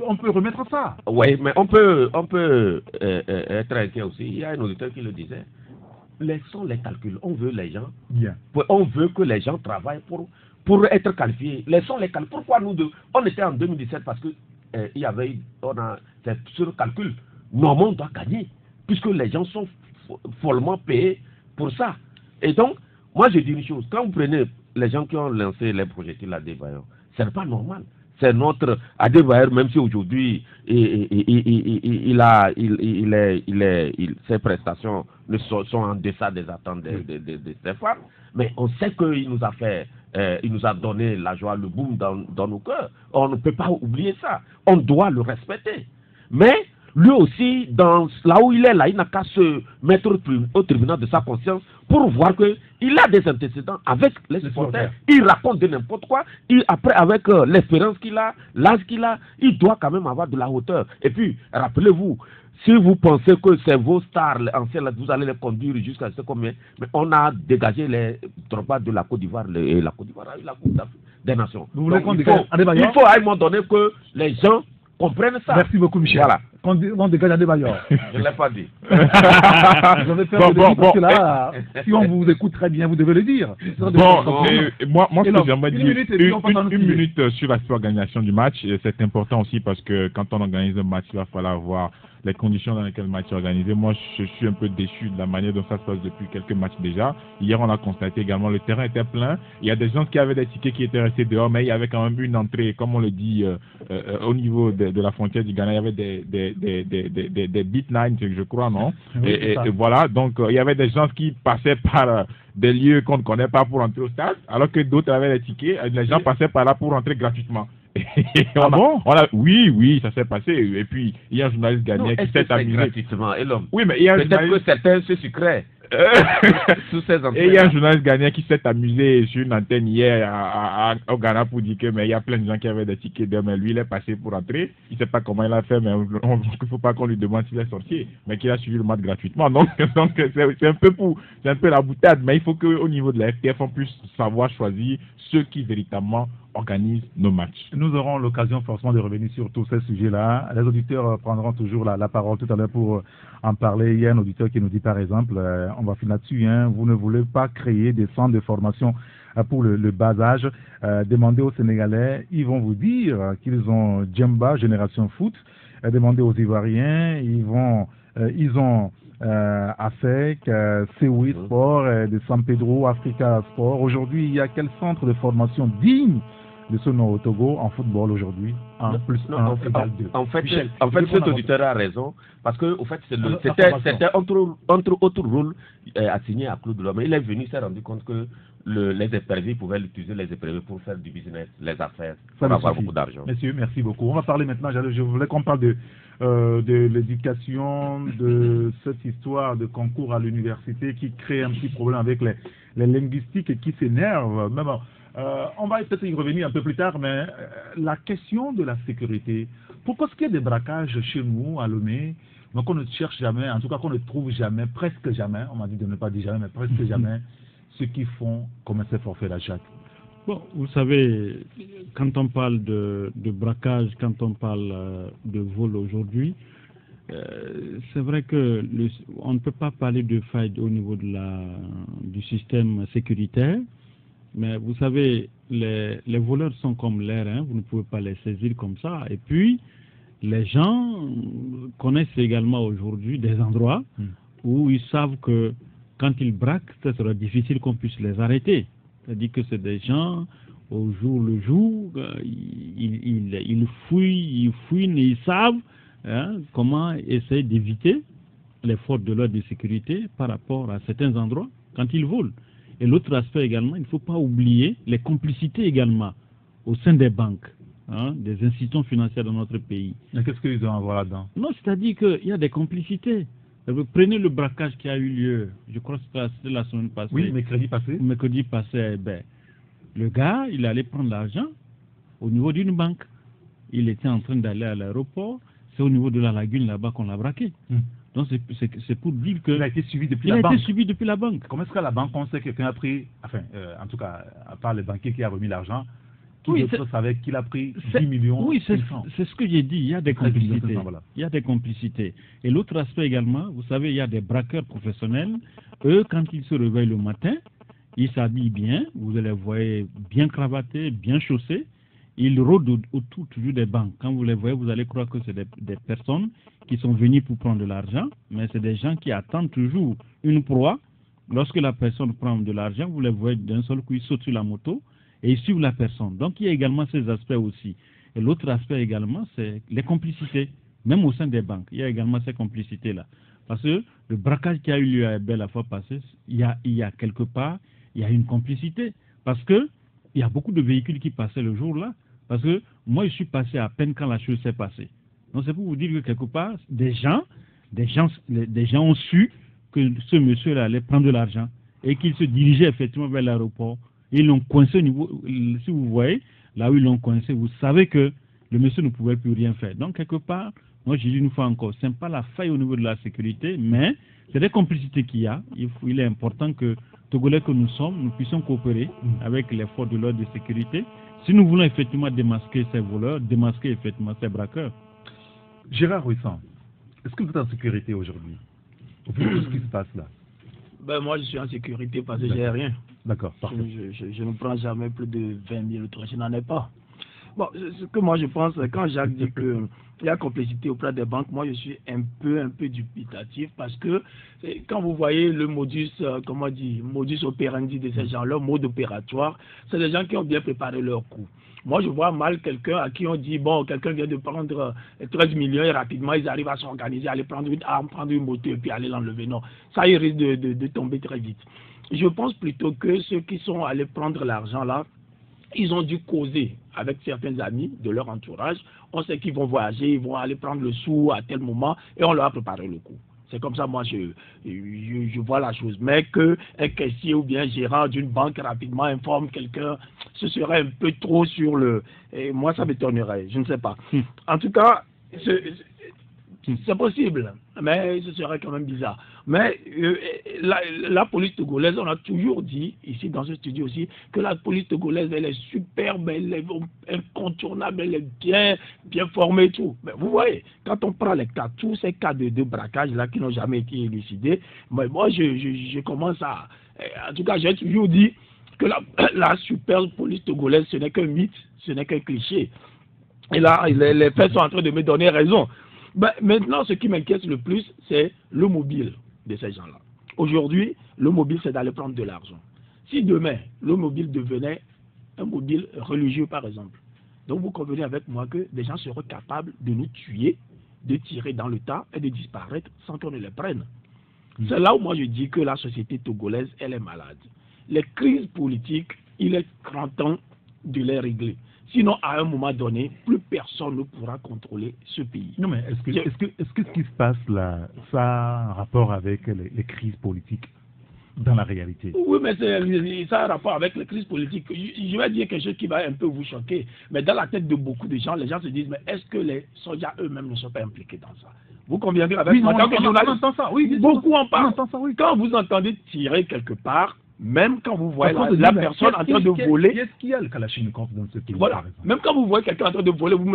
on peut remettre ça. Oui, mais on peut être inquiet aussi. Il y a un auditeur qui le disait. Laissons les calculs. On veut les gens. Bien. On veut que les gens travaillent pour être qualifiés. Laissons les calculs. Pourquoi nous deux? On était en 2017 parce que c'est sur le calcul. Normalement, on doit gagner, puisque les gens sont follement payés pour ça. Et donc, moi je dis une chose, quand vous prenez les gens qui ont lancé les projectiles à Adebayor, ce n'est pas normal. C'est notre Adebayor, même si aujourd'hui ses prestations sont en deçà des attentes de ses femmes, mais on sait qu'il nous a fait, il nous a donné la joie, le boom dans nos cœurs. On ne peut pas oublier ça. On doit le respecter. Mais lui aussi, là où il est, là, il n'a qu'à se mettre au tribunal de sa conscience pour voir qu'il a des antécédents avec les supporters. Il raconte de n'importe quoi. Après, avec l'espérance qu'il a, l'âge qu'il a, il doit quand même avoir de la hauteur. Et puis, rappelez-vous, si vous pensez que c'est vos stars anciennes, vous allez les conduire jusqu'à ce combien, mais on a dégagé les droits de la Côte d'Ivoire et la Côte d'Ivoire a eu la Coupe des nations. Vous voulez Donc, qu'on il dégage Adebayor? il faut à un moment donné que les gens comprennent ça. Merci beaucoup, Michel. Voilà. On dégage Adebayor. Je ne l'ai pas dit. Vous avez peur de le dire parce que là, si on vous écoute très bien, vous devez le dire. Moi, ce que j'aimerais une dire, minute et puis on passe à notre une sujet. minute sur l'aspect organisation du match, c'est important aussi parce que quand on organise un match, il va falloir voir les conditions dans lesquelles le match est organisé. Moi, je suis un peu déçu de la manière dont ça se passe depuis quelques matchs déjà. Hier, on a constaté également le terrain était plein. Il y a des gens qui avaient des tickets qui étaient restés dehors, mais il y avait quand même une entrée, comme on le dit, au niveau de la frontière du Ghana. Il y avait des beat nines, je crois, non? Oui, et voilà, donc il y avait des gens qui passaient par des lieux qu'on ne connaît pas pour entrer au stade, alors que d'autres avaient des tickets. Les gens passaient par là pour entrer gratuitement. Oui, ça s'est passé. Et puis, il y a un journaliste ghanéen qui s'est amusé. Gratuitement, et l'homme. Oui, mais il y a un Peut-être journaliste... que certains se sucraient. Sous ces Et il y a un journaliste ghanéen qui s'est amusé sur une antenne hier au Ghana pour dire que mais il y a plein de gens qui avaient des tickets d'eux, mais lui il est passé pour entrer. Il ne sait pas comment il a fait, mais il ne faut pas qu'on lui demande s'il est sorcier, mais qu'il a suivi le match gratuitement. Donc c'est un peu la boutade, mais il faut qu'au niveau de la FTF on puisse savoir choisir ceux qui véritablement organisent nos matchs. Nous aurons l'occasion forcément de revenir sur tous ces sujets-là. Les auditeurs prendront toujours la parole tout à l'heure pour en parler. Il y a un auditeur qui nous dit par exemple, on va finir là-dessus, vous ne voulez pas créer des centres de formation pour le bas âge. Demandez aux Sénégalais, ils vont vous dire qu'ils ont Djemba, Génération Foot. Demandez aux Ivoiriens, ils ont ASEC, Sewi Sport, de San Pedro, Africa Sport. Aujourd'hui, il y a quel centre de formation digne de ce nom au Togo en football aujourd'hui? En fait, cet auditeur a raison, parce que au fait, c'était entre autres rôle assigné à Claude Lomé. Il est venu, il s'est rendu compte que les éperviers pouvaient utiliser les éperviers pour faire du business, les affaires, pour avoir beaucoup d'argent. Messieurs, merci beaucoup. On va parler maintenant, je voulais qu'on parle de l'éducation, de cette histoire de concours à l'université qui crée un petit problème avec les linguistiques et qui s'énerve. Même, on va peut-être y revenir un peu plus tard, mais la question de la sécurité, pourquoi est-ce qu'il y a des braquages chez nous à Lomé, mais qu'on ne cherche jamais, en tout cas qu'on ne trouve jamais, presque jamais, on m'a dit de ne pas dire jamais, mais presque jamais, ceux qui font commercer forfait la Jacques? Bon, vous savez, quand on parle de braquage, quand on parle de vol aujourd'hui, c'est vrai que on ne peut pas parler de faille au niveau du système sécuritaire, mais vous savez, les voleurs sont comme l'air, vous ne pouvez pas les saisir comme ça. Et puis, les gens connaissent également aujourd'hui des endroits où ils savent que quand ils braquent, ce sera difficile qu'on puisse les arrêter. C'est-à-dire que c'est des gens, au jour le jour, ils fouillent et ils savent comment essayer d'éviter les forces de l'ordre de sécurité par rapport à certains endroits quand ils volent. Et l'autre aspect également, il ne faut pas oublier les complicités également au sein des banques, des institutions financières dans notre pays. Mais qu'est-ce qu'ils ont à voir là-dedans? Non, c'est-à-dire qu'il y a des complicités. Prenez le braquage qui a eu lieu, je crois que c'était la semaine passée. Oui, mercredi passé. Mercredi passé, le gars, il allait prendre l'argent au niveau d'une banque. Il était en train d'aller à l'aéroport, c'est au niveau de la lagune là-bas qu'on l'a braqué. Donc c'est pour dire que... Il a été suivi depuis la banque. Il a été suivi depuis la banque. Comment est-ce qu'à la banque, on sait que quelqu'un a pris, enfin, en tout cas, à part le banquier qui a remis l'argent, qui d'autre savait qu'il a pris 10 millions? Oui, c'est ce que j'ai dit, il y a des complicités. Il y a des complicités. Et l'autre aspect également, vous savez, il y a des braqueurs professionnels. Eux, quand ils se réveillent le matin, ils s'habillent bien, vous les voyez bien cravatés, bien chaussés. Ils rôdent autour toujours des banques. Quand vous les voyez, vous allez croire que c'est des personnes qui sont venues pour prendre de l'argent, mais c'est des gens qui attendent toujours une proie. Lorsque la personne prend de l'argent, vous les voyez d'un seul coup, ils sautent sur la moto et ils suivent la personne. Donc il y a également ces aspects aussi. Et l'autre aspect également, c'est les complicités. Même au sein des banques, il y a également ces complicités-là. Parce que le braquage qui a eu lieu à Ebel la fois passée, il y a quelque part, il y a une complicité. Parce que il y a beaucoup de véhicules qui passaient le jour-là. Parce que moi, je suis passé à peine quand la chose s'est passée. Donc c'est pour vous dire que quelque part, des gens ont su que ce monsieur-là allait prendre de l'argent et qu'il se dirigeait effectivement vers l'aéroport. Ils l'ont coincé au niveau, si vous voyez, là où ils l'ont coincé, vous savez que le monsieur ne pouvait plus rien faire. Donc quelque part, Moi, je dis une fois encore, ce n'est pas la faille au niveau de la sécurité, mais c'est des complicités qu'il y a. Il est important que, Togolais que nous sommes, nous puissions coopérer avec les forces de l'ordre de sécurité. Si nous voulons effectivement démasquer ces voleurs, démasquer effectivement ces braqueurs. Gérard Rouissan, est-ce que vous êtes en sécurité aujourd'hui, au vu de tout ce qui se passe là? Ben, moi, je suis en sécurité parce que j'ai rien. D'accord, parfait. Je ne prends jamais plus de 20 000 autres, je n'en ai pas. Bon, ce que moi je pense, quand Jacques dit qu'il y a complicité auprès des banques, moi je suis un peu dubitatif parce que quand vous voyez le modus operandi de ces gens, leur mode opératoire, c'est des gens qui ont bien préparé leur coup. Moi, je vois mal quelqu'un à qui on dit, bon, quelqu'un vient de prendre 13 millions et rapidement, ils arrivent à s'organiser, aller prendre une arme, prendre une moto et puis aller l'enlever. Non, ça, il risque de tomber très vite. Je pense plutôt que ceux qui sont allés prendre l'argent là, ils ont dû causer avec certains amis de leur entourage. On sait qu'ils vont voyager, ils vont aller prendre le sou à tel moment et on leur a préparé le coup. C'est comme ça, moi, je vois la chose. Mais qu'un caissier ou bien un gérant d'une banque rapidement informe quelqu'un, ce serait un peu trop sur le... Et moi, ça m'étonnerait, je ne sais pas. En tout cas, c'est possible, mais ce serait quand même bizarre. Mais la police togolaise, on a toujours dit, ici dans ce studio aussi, que la police togolaise, elle est superbe, elle est incontournable, elle est bien formée et tout. Mais vous voyez, quand on prend les cas, tous ces cas de braquage là qui n'ont jamais été élucidés, moi je commence à... En tout cas, j'ai toujours dit que la superbe police togolaise, ce n'est qu'un mythe, ce n'est qu'un cliché. Et là, les faits sont en train de me donner raison. Ben, maintenant, ce qui m'inquiète le plus, c'est le mobile de ces gens-là. Aujourd'hui, le mobile, c'est d'aller prendre de l'argent. Si demain, le mobile devenait un mobile religieux, par exemple, donc vous convenez avec moi que des gens seraient capables de nous tuer, de tirer dans le tas et de disparaître sans qu'on ne les prenne. C'est là où moi je dis que la société togolaise, elle est malade. Les crises politiques, il est grand temps de les régler. Sinon, à un moment donné, plus personne ne pourra contrôler ce pays. Non, mais est-ce que ce qui se passe là, ça a un rapport avec les crises politiques dans la réalité? Oui, mais ça a un rapport avec les crises politiques. Je vais dire quelque chose qui va un peu vous choquer. Mais dans la tête de beaucoup de gens, les gens se disent, mais est-ce que les soldats eux-mêmes ne sont pas impliqués dans ça? Vous conviendrez avec moi? On entend ça, oui. Beaucoup en parlent. On entend ça, oui. Quand vous entendez tirer quelque part, même quand vous voyez la personne en train de voler... Qu'est-ce qu'il y a le Kalachnikov dans ce pays? Voilà. Même quand vous voyez quelqu'un en train de voler, vous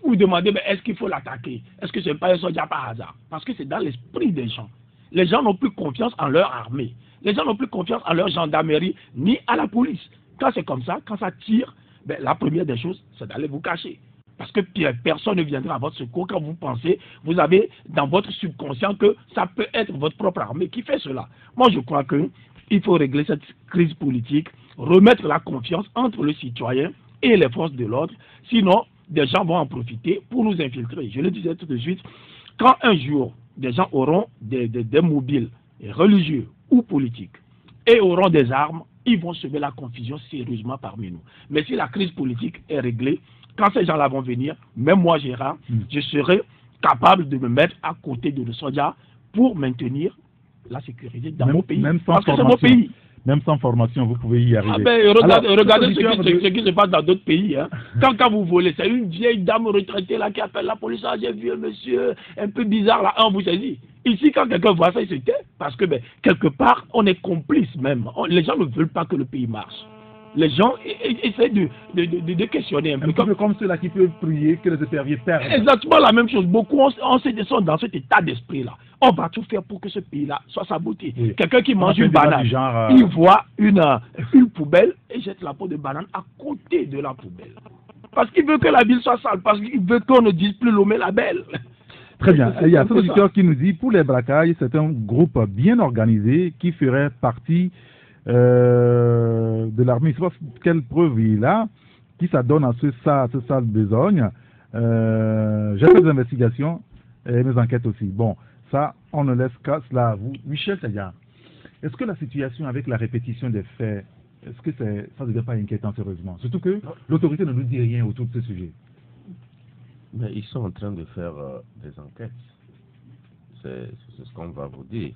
vous demandez, mais est-ce qu'il faut l'attaquer? Est-ce que ce n'est pas un soldat par hasard? Parce que c'est dans l'esprit des gens. Les gens n'ont plus confiance en leur armée. Les gens n'ont plus confiance en leur gendarmerie, ni à la police. Quand c'est comme ça, quand ça tire, ben, la première des choses, c'est d'aller vous cacher. Parce que personne ne viendra à votre secours quand vous pensez, vous avez dans votre subconscient que ça peut être votre propre armée qui fait cela. Moi, je crois qu'il faut régler cette crise politique, remettre la confiance entre le citoyen et les forces de l'ordre. Sinon, des gens vont en profiter pour nous infiltrer. Je le disais tout de suite, quand un jour, des gens auront des mobiles religieux ou politiques et auront des armes, ils vont semer la confusion sérieusement parmi nous. Mais si la crise politique est réglée, quand ces gens-là vont venir, même moi, Gérard, je serai capable de me mettre à côté de nos soldats pour maintenir la sécurité dans mon pays. Parce que c'est mon pays. Même sans formation, vous pouvez y arriver. Regardez ce qui se passe dans d'autres pays. Hein. Quand vous volez, c'est une vieille dame retraitée là qui appelle la police. Ah, j'ai vu un monsieur un peu bizarre là. On vous saisit. Ici, quand quelqu'un voit ça, il se tait. Parce que quelque part, on est complice même. Les gens ne veulent pas que le pays marche. Les gens essaient de questionner un peu. Comme ceux-là qui peuvent prier que les éperviers perdent. Exactement la même chose. Beaucoup sont dans cet état d'esprit-là. On va tout faire pour que ce pays-là soit saboté. Oui. Quelqu'un qui mange une banane, il voit une poubelle et jette la peau de banane à côté de la poubelle. Parce qu'il veut que la ville soit sale, parce qu'il veut qu'on ne dise plus Lomé la belle. Très bien. Il y a un auditeur qui nous dit, pour les braquages, c'est un groupe bien organisé qui ferait partie de l'armée. Je ne sais pas quelle preuve il a, qui s'adonne à ce sale besogne. J'ai fait des investigations et mes enquêtes aussi. Bon, ça, on ne laisse qu'à cela à vous. Michel Seyar, est-ce que la situation avec la répétition des faits, est-ce que ça ne devient pas inquiétant sérieusement? Surtout que l'autorité ne nous dit rien autour de ce sujet. Mais ils sont en train de faire des enquêtes. C'est ce qu'on va vous dire.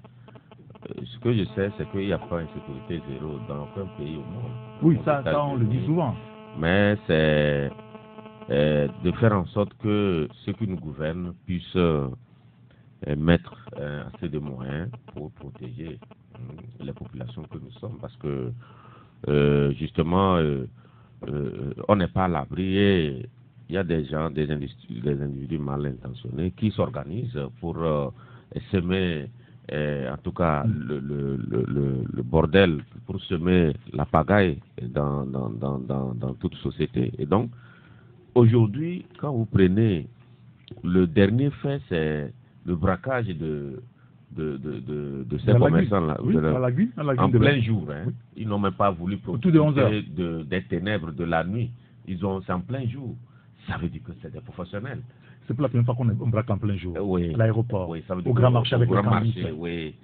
Ce que je sais, c'est qu'il n'y a pas une sécurité zéro dans aucun pays au monde. Oui, ça on le dit souvent. Mais c'est de faire en sorte que ceux qui nous gouvernent puissent mettre assez de moyens pour protéger les populations que nous sommes, parce que justement on n'est pas à l'abri et il y a des gens, des individus mal intentionnés qui s'organisent pour semer en tout cas le bordel, pour semer la pagaille dans toute société. Et donc aujourd'hui, quand vous prenez le dernier fait, c'est le braquage de ces commerçants-là, en plein jour. Hein. Oui. Ils n'ont même pas voulu profiter des ténèbres de la nuit. C'est en plein jour. Ça veut dire que c'est des professionnels. C'est pour la première fois qu'on braque en plein jour. Oui. À l'aéroport, oui, au grand marché avec les marché, oui.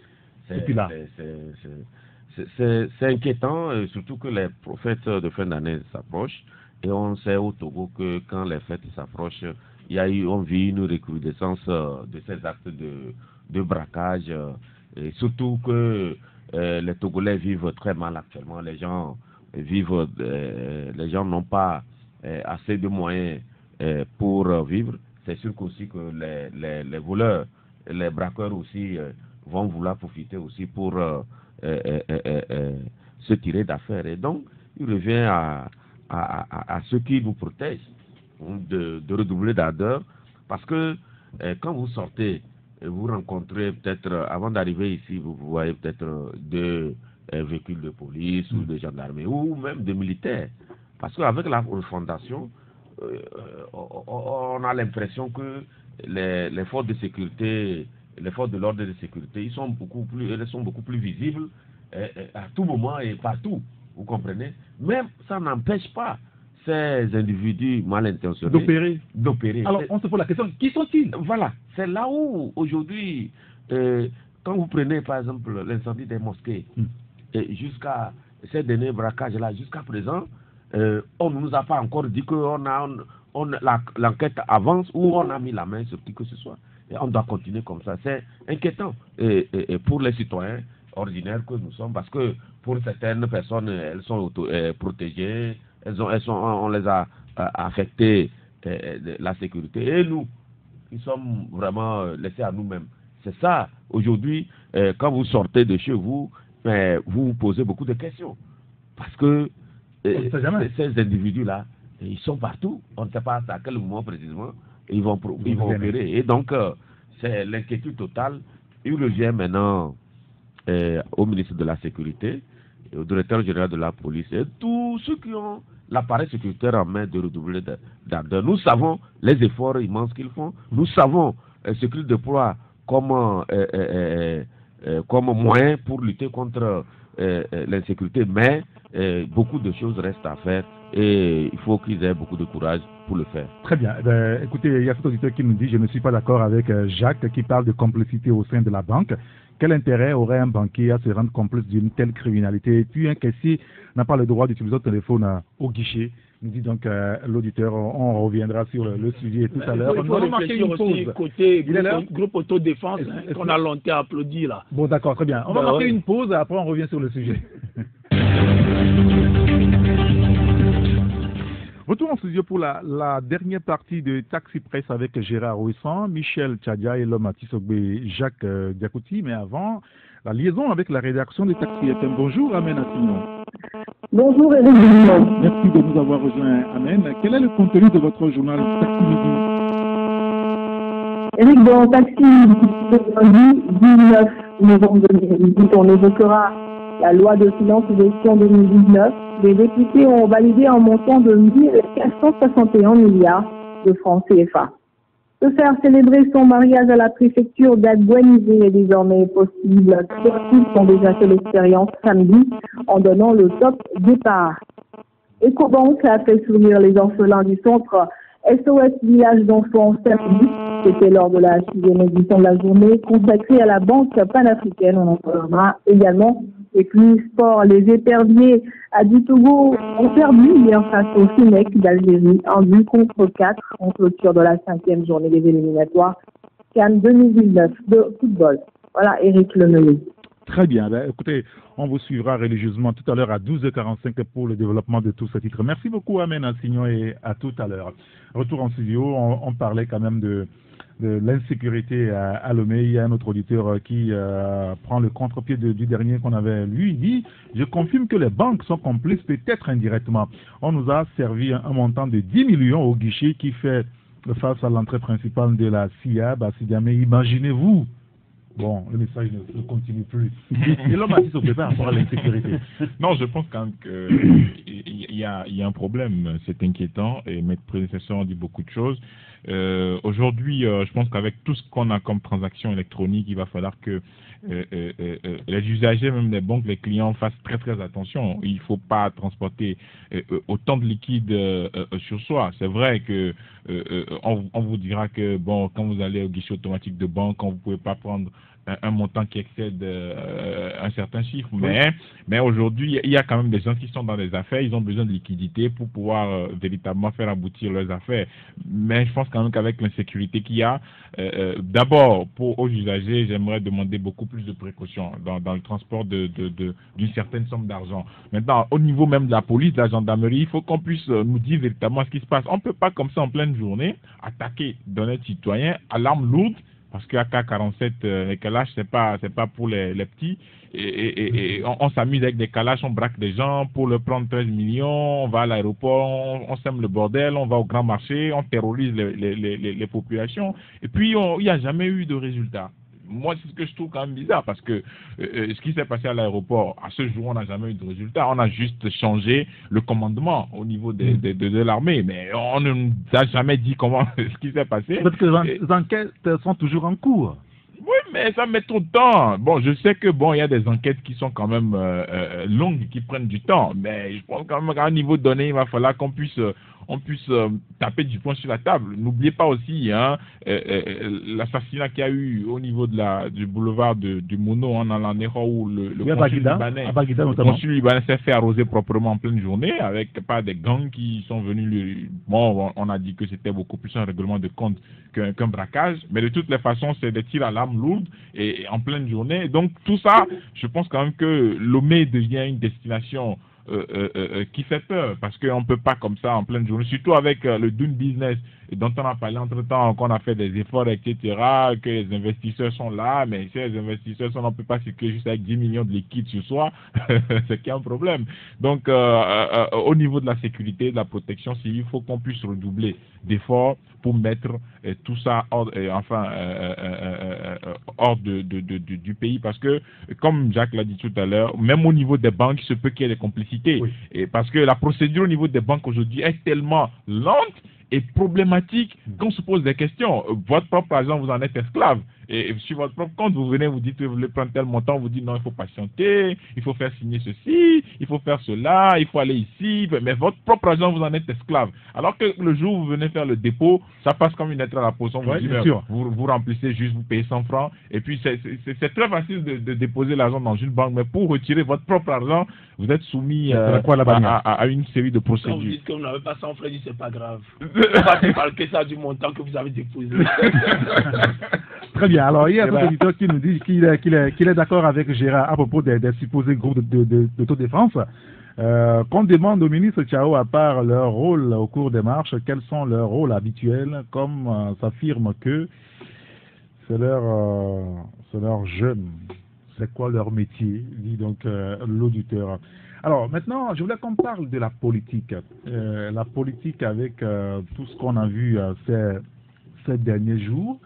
C'est inquiétant, surtout que les fêtes de fin d'année s'approchent. Et on sait au Togo que quand les fêtes s'approchent, on vit une recrudescence de ces actes de braquage. Et surtout que les Togolais vivent très mal actuellement. Les gens n'ont pas assez de moyens pour vivre. C'est sûr qu'aussi que les voleurs, les braqueurs aussi vont vouloir profiter aussi pour se tirer d'affaires. Et donc, il revient à ceux qui nous protègent de redoubler d'ardeur, parce que quand vous sortez, vous rencontrez peut-être, avant d'arriver ici, vous voyez peut-être deux véhicules de police ou de gendarmerie ou même de militaires. Parce qu'avec la refondation, on a l'impression que les forces de sécurité, les forces de l'ordre et de sécurité, elles sont beaucoup plus visibles à tout moment et partout. Vous comprenez? Même ça n'empêche pas ces individus mal intentionnés d'opérer. Alors, on se pose la question, qui sont-ils? Voilà, c'est là où, aujourd'hui, quand vous prenez, par exemple, l'incendie des mosquées, et jusqu'à ces derniers braquages-là, jusqu'à présent, on ne nous a pas encore dit que l'enquête avance ou on a mis la main sur qui que ce soit. Et on doit continuer comme ça. C'est inquiétant et pour les citoyens ordinaires que nous sommes, parce que pour certaines personnes, elles sont protégées, on les a affectées la sécurité. Et nous, ils sommes vraiment laissés à nous-mêmes. C'est ça, aujourd'hui, quand vous sortez de chez vous, vous vous posez beaucoup de questions. Parce que ces individus-là, ils sont partout. On ne sait pas à quel moment précisément ils vont opérer. Et donc, c'est l'inquiétude totale. Il revient maintenant au ministre de la Sécurité, au directeur général de la police et tous ceux qui ont l'appareil sécuritaire en main de redoubler d'ardeur. Nous savons les efforts immenses qu'ils font. Nous savons ce qu'ils déploient comme moyen pour lutter contre l'insécurité, mais beaucoup de choses restent à faire et il faut qu'ils aient beaucoup de courage pour le faire. Très bien. Écoutez, il y a cet auditeur qui nous dit « Je ne suis pas d'accord avec Jacques qui parle de complicité au sein de la banque. Quel intérêt aurait un banquier à se rendre complice d'une telle criminalité? Et puis un caissier n'a pas le droit d'utiliser le téléphone au guichet. » Nous dit donc l'auditeur, on reviendra sur le sujet tout à l'heure. Il faut réfléchir aussi côté groupe autodéfense qu'on a longtemps applaudi là. Bon d'accord, très bien. On va marquer une pause et après on revient sur le sujet. Retour en studio pour la dernière partie de Taxi Presse avec Gérard Ouessant, Michel Tchadia et l'homme à Tisogbe Jacques Diakouti. Mais avant, la liaison avec la rédaction de Taxi FM. Bonjour Amen Assignon. Bonjour Eric. Merci de nous avoir rejoint Amen. Quel est le contenu de votre journal Taxi Midi? Eric, dans Taxi lundi 19 novembre 2018, on évoquera la loi de finances de gestion 2019. Les députés ont validé un montant de 1,461 milliards de francs CFA. Se faire célébrer son mariage à la préfecture d'Aguenizé est désormais possible. Tous ont déjà fait l'expérience samedi en donnant le top départ. Ecobank a fait sourire les orphelins du centre SOS Village d'enfants samedi. C'était lors de la 6e édition de la journée consacrée à la Banque panafricaine. On en parlera également. Et puis sport, les éperviers du Togo ont perdu hier face au Finec d'Algérie, 1-4 en clôture de la 5e journée des éliminatoires CAN 2019 de football. Voilà, Eric Lemeuillet. Très bien. Ben, écoutez, on vous suivra religieusement tout à l'heure à 12h45 pour le développement de tous ces titres. Merci beaucoup, Amen Assignon, et à tout à l'heure. Retour en studio, on parlait quand même de l'insécurité à Lomé. Il y a un autre auditeur qui prend le contre-pied du dernier qu'on avait lu. Il dit « Je confirme que les banques sont complices, peut-être indirectement. On nous a servi un montant de 10 millions au guichet qui fait face à l'entrée principale de la CIA. Bah, si jamais, imaginez-vous. » Bon, le message ne continue plus. Et l'homme a dit se prépare par rapport à l'insécurité. Non, je pense quand même qu'il y a un problème, c'est inquiétant, et mes prédécesseurs ont dit beaucoup de choses. Aujourd'hui, je pense qu'avec tout ce qu'on a comme transaction électronique, il va falloir que les usagers, même des banques, les clients fassent très très attention. Il ne faut pas transporter autant de liquide sur soi. C'est vrai que on vous dira que bon, quand vous allez au guichet automatique de banque, quand vous ne pouvez pas prendre un montant qui excède un certain chiffre. Mais aujourd'hui, il y a quand même des gens qui sont dans les affaires, ils ont besoin de liquidité pour pouvoir véritablement faire aboutir leurs affaires. Mais je pense quand même qu'avec l'insécurité qu'il y a, d'abord, aux usagers, j'aimerais demander beaucoup plus de précautions dans le transport d'une certaine somme d'argent. Maintenant, au niveau même de la police, de la gendarmerie, il faut qu'on puisse nous dire véritablement ce qui se passe. On ne peut pas, comme ça, en pleine journée, attaquer d'honnêtes citoyens à l'arme lourde, parce que AK-47, les calaches, c'est pas pour les petits. Et on s'amuse avec des calaches, on braque des gens pour leur prendre 13 millions, on va à l'aéroport, on sème le bordel, on va au grand marché, on terrorise les populations. Et puis, il n'y a jamais eu de résultat. Moi, c'est ce que je trouve quand même bizarre, parce que ce qui s'est passé à l'aéroport, à ce jour, on n'a jamais eu de résultat. On a juste changé le commandement au niveau de l'armée, mais on ne nous a jamais dit comment ce qui s'est passé. Parce que les enquêtes sont toujours en cours. Oui, mais ça met trop de temps. Bon, je sais que bon, il y a des enquêtes qui sont quand même longues, qui prennent du temps, mais je pense quand même qu'à un niveau donné, il va falloir qu'on puisse taper du poing sur la table. N'oubliez pas aussi l'assassinat qu'il y a eu au niveau du boulevard du Mono en Alanéro, où le consul libanais s'est fait arroser proprement en pleine journée avec pas des gangs qui sont venus bon, on a dit que c'était beaucoup plus un règlement de compte qu'un braquage, mais de toutes les façons, c'est des tirs à l'arme lourde et en pleine journée. Donc tout ça, je pense quand même que Lomé devient une destination qui fait peur, parce qu'on ne peut pas comme ça en pleine journée, surtout avec le Dune Business dont on a parlé entre-temps, qu'on a fait des efforts, etc., que les investisseurs sont là, mais si les investisseurs sont, on ne peut pas circuler juste avec 10 millions de liquide sur soi, c'est qu'il y a un problème. Donc, au niveau de la sécurité, de la protection civile, il faut qu'on puisse redoubler d'efforts pour mettre tout ça hors du pays, parce que, comme Jacques l'a dit tout à l'heure, même au niveau des banques, il se peut qu'il y ait des complicités. Oui. Et parce que la procédure au niveau des banques aujourd'hui est tellement lente et problématique qu'on se pose des questions. Votre propre argent, vous en êtes esclave. Et sur votre propre compte, vous venez, vous dites que vous voulez prendre tel montant, vous dites non, il faut patienter, il faut faire signer ceci, il faut faire cela, il faut aller ici. Mais votre propre argent, vous en êtes esclave. Alors que le jour où vous venez faire le dépôt, ça passe comme une lettre à la poste. On vous dit, vous remplissez juste, vous payez 100 francs. Et puis, c'est très facile de déposer l'argent dans une banque. Mais pour retirer votre propre argent, vous êtes soumis à une série de procédures. Quand vous dites que vous n'avez pas 100 francs, c'est pas grave. Pas parler que ça du montant que vous avez déposé. Très bien. Alors, il y a un auditeur qui nous dit qu'il est d'accord avec Gérard à propos des supposés groupes d'autodéfense. Qu'on demande au ministre Tchao, à part leur rôle au cours des marches, quels sont leurs rôles habituels, comme s'affirme que c'est leur jeune. C'est quoi leur métier, dit donc l'auditeur. Alors maintenant, je voulais qu'on parle de la politique. La politique avec tout ce qu'on a vu ces derniers jours.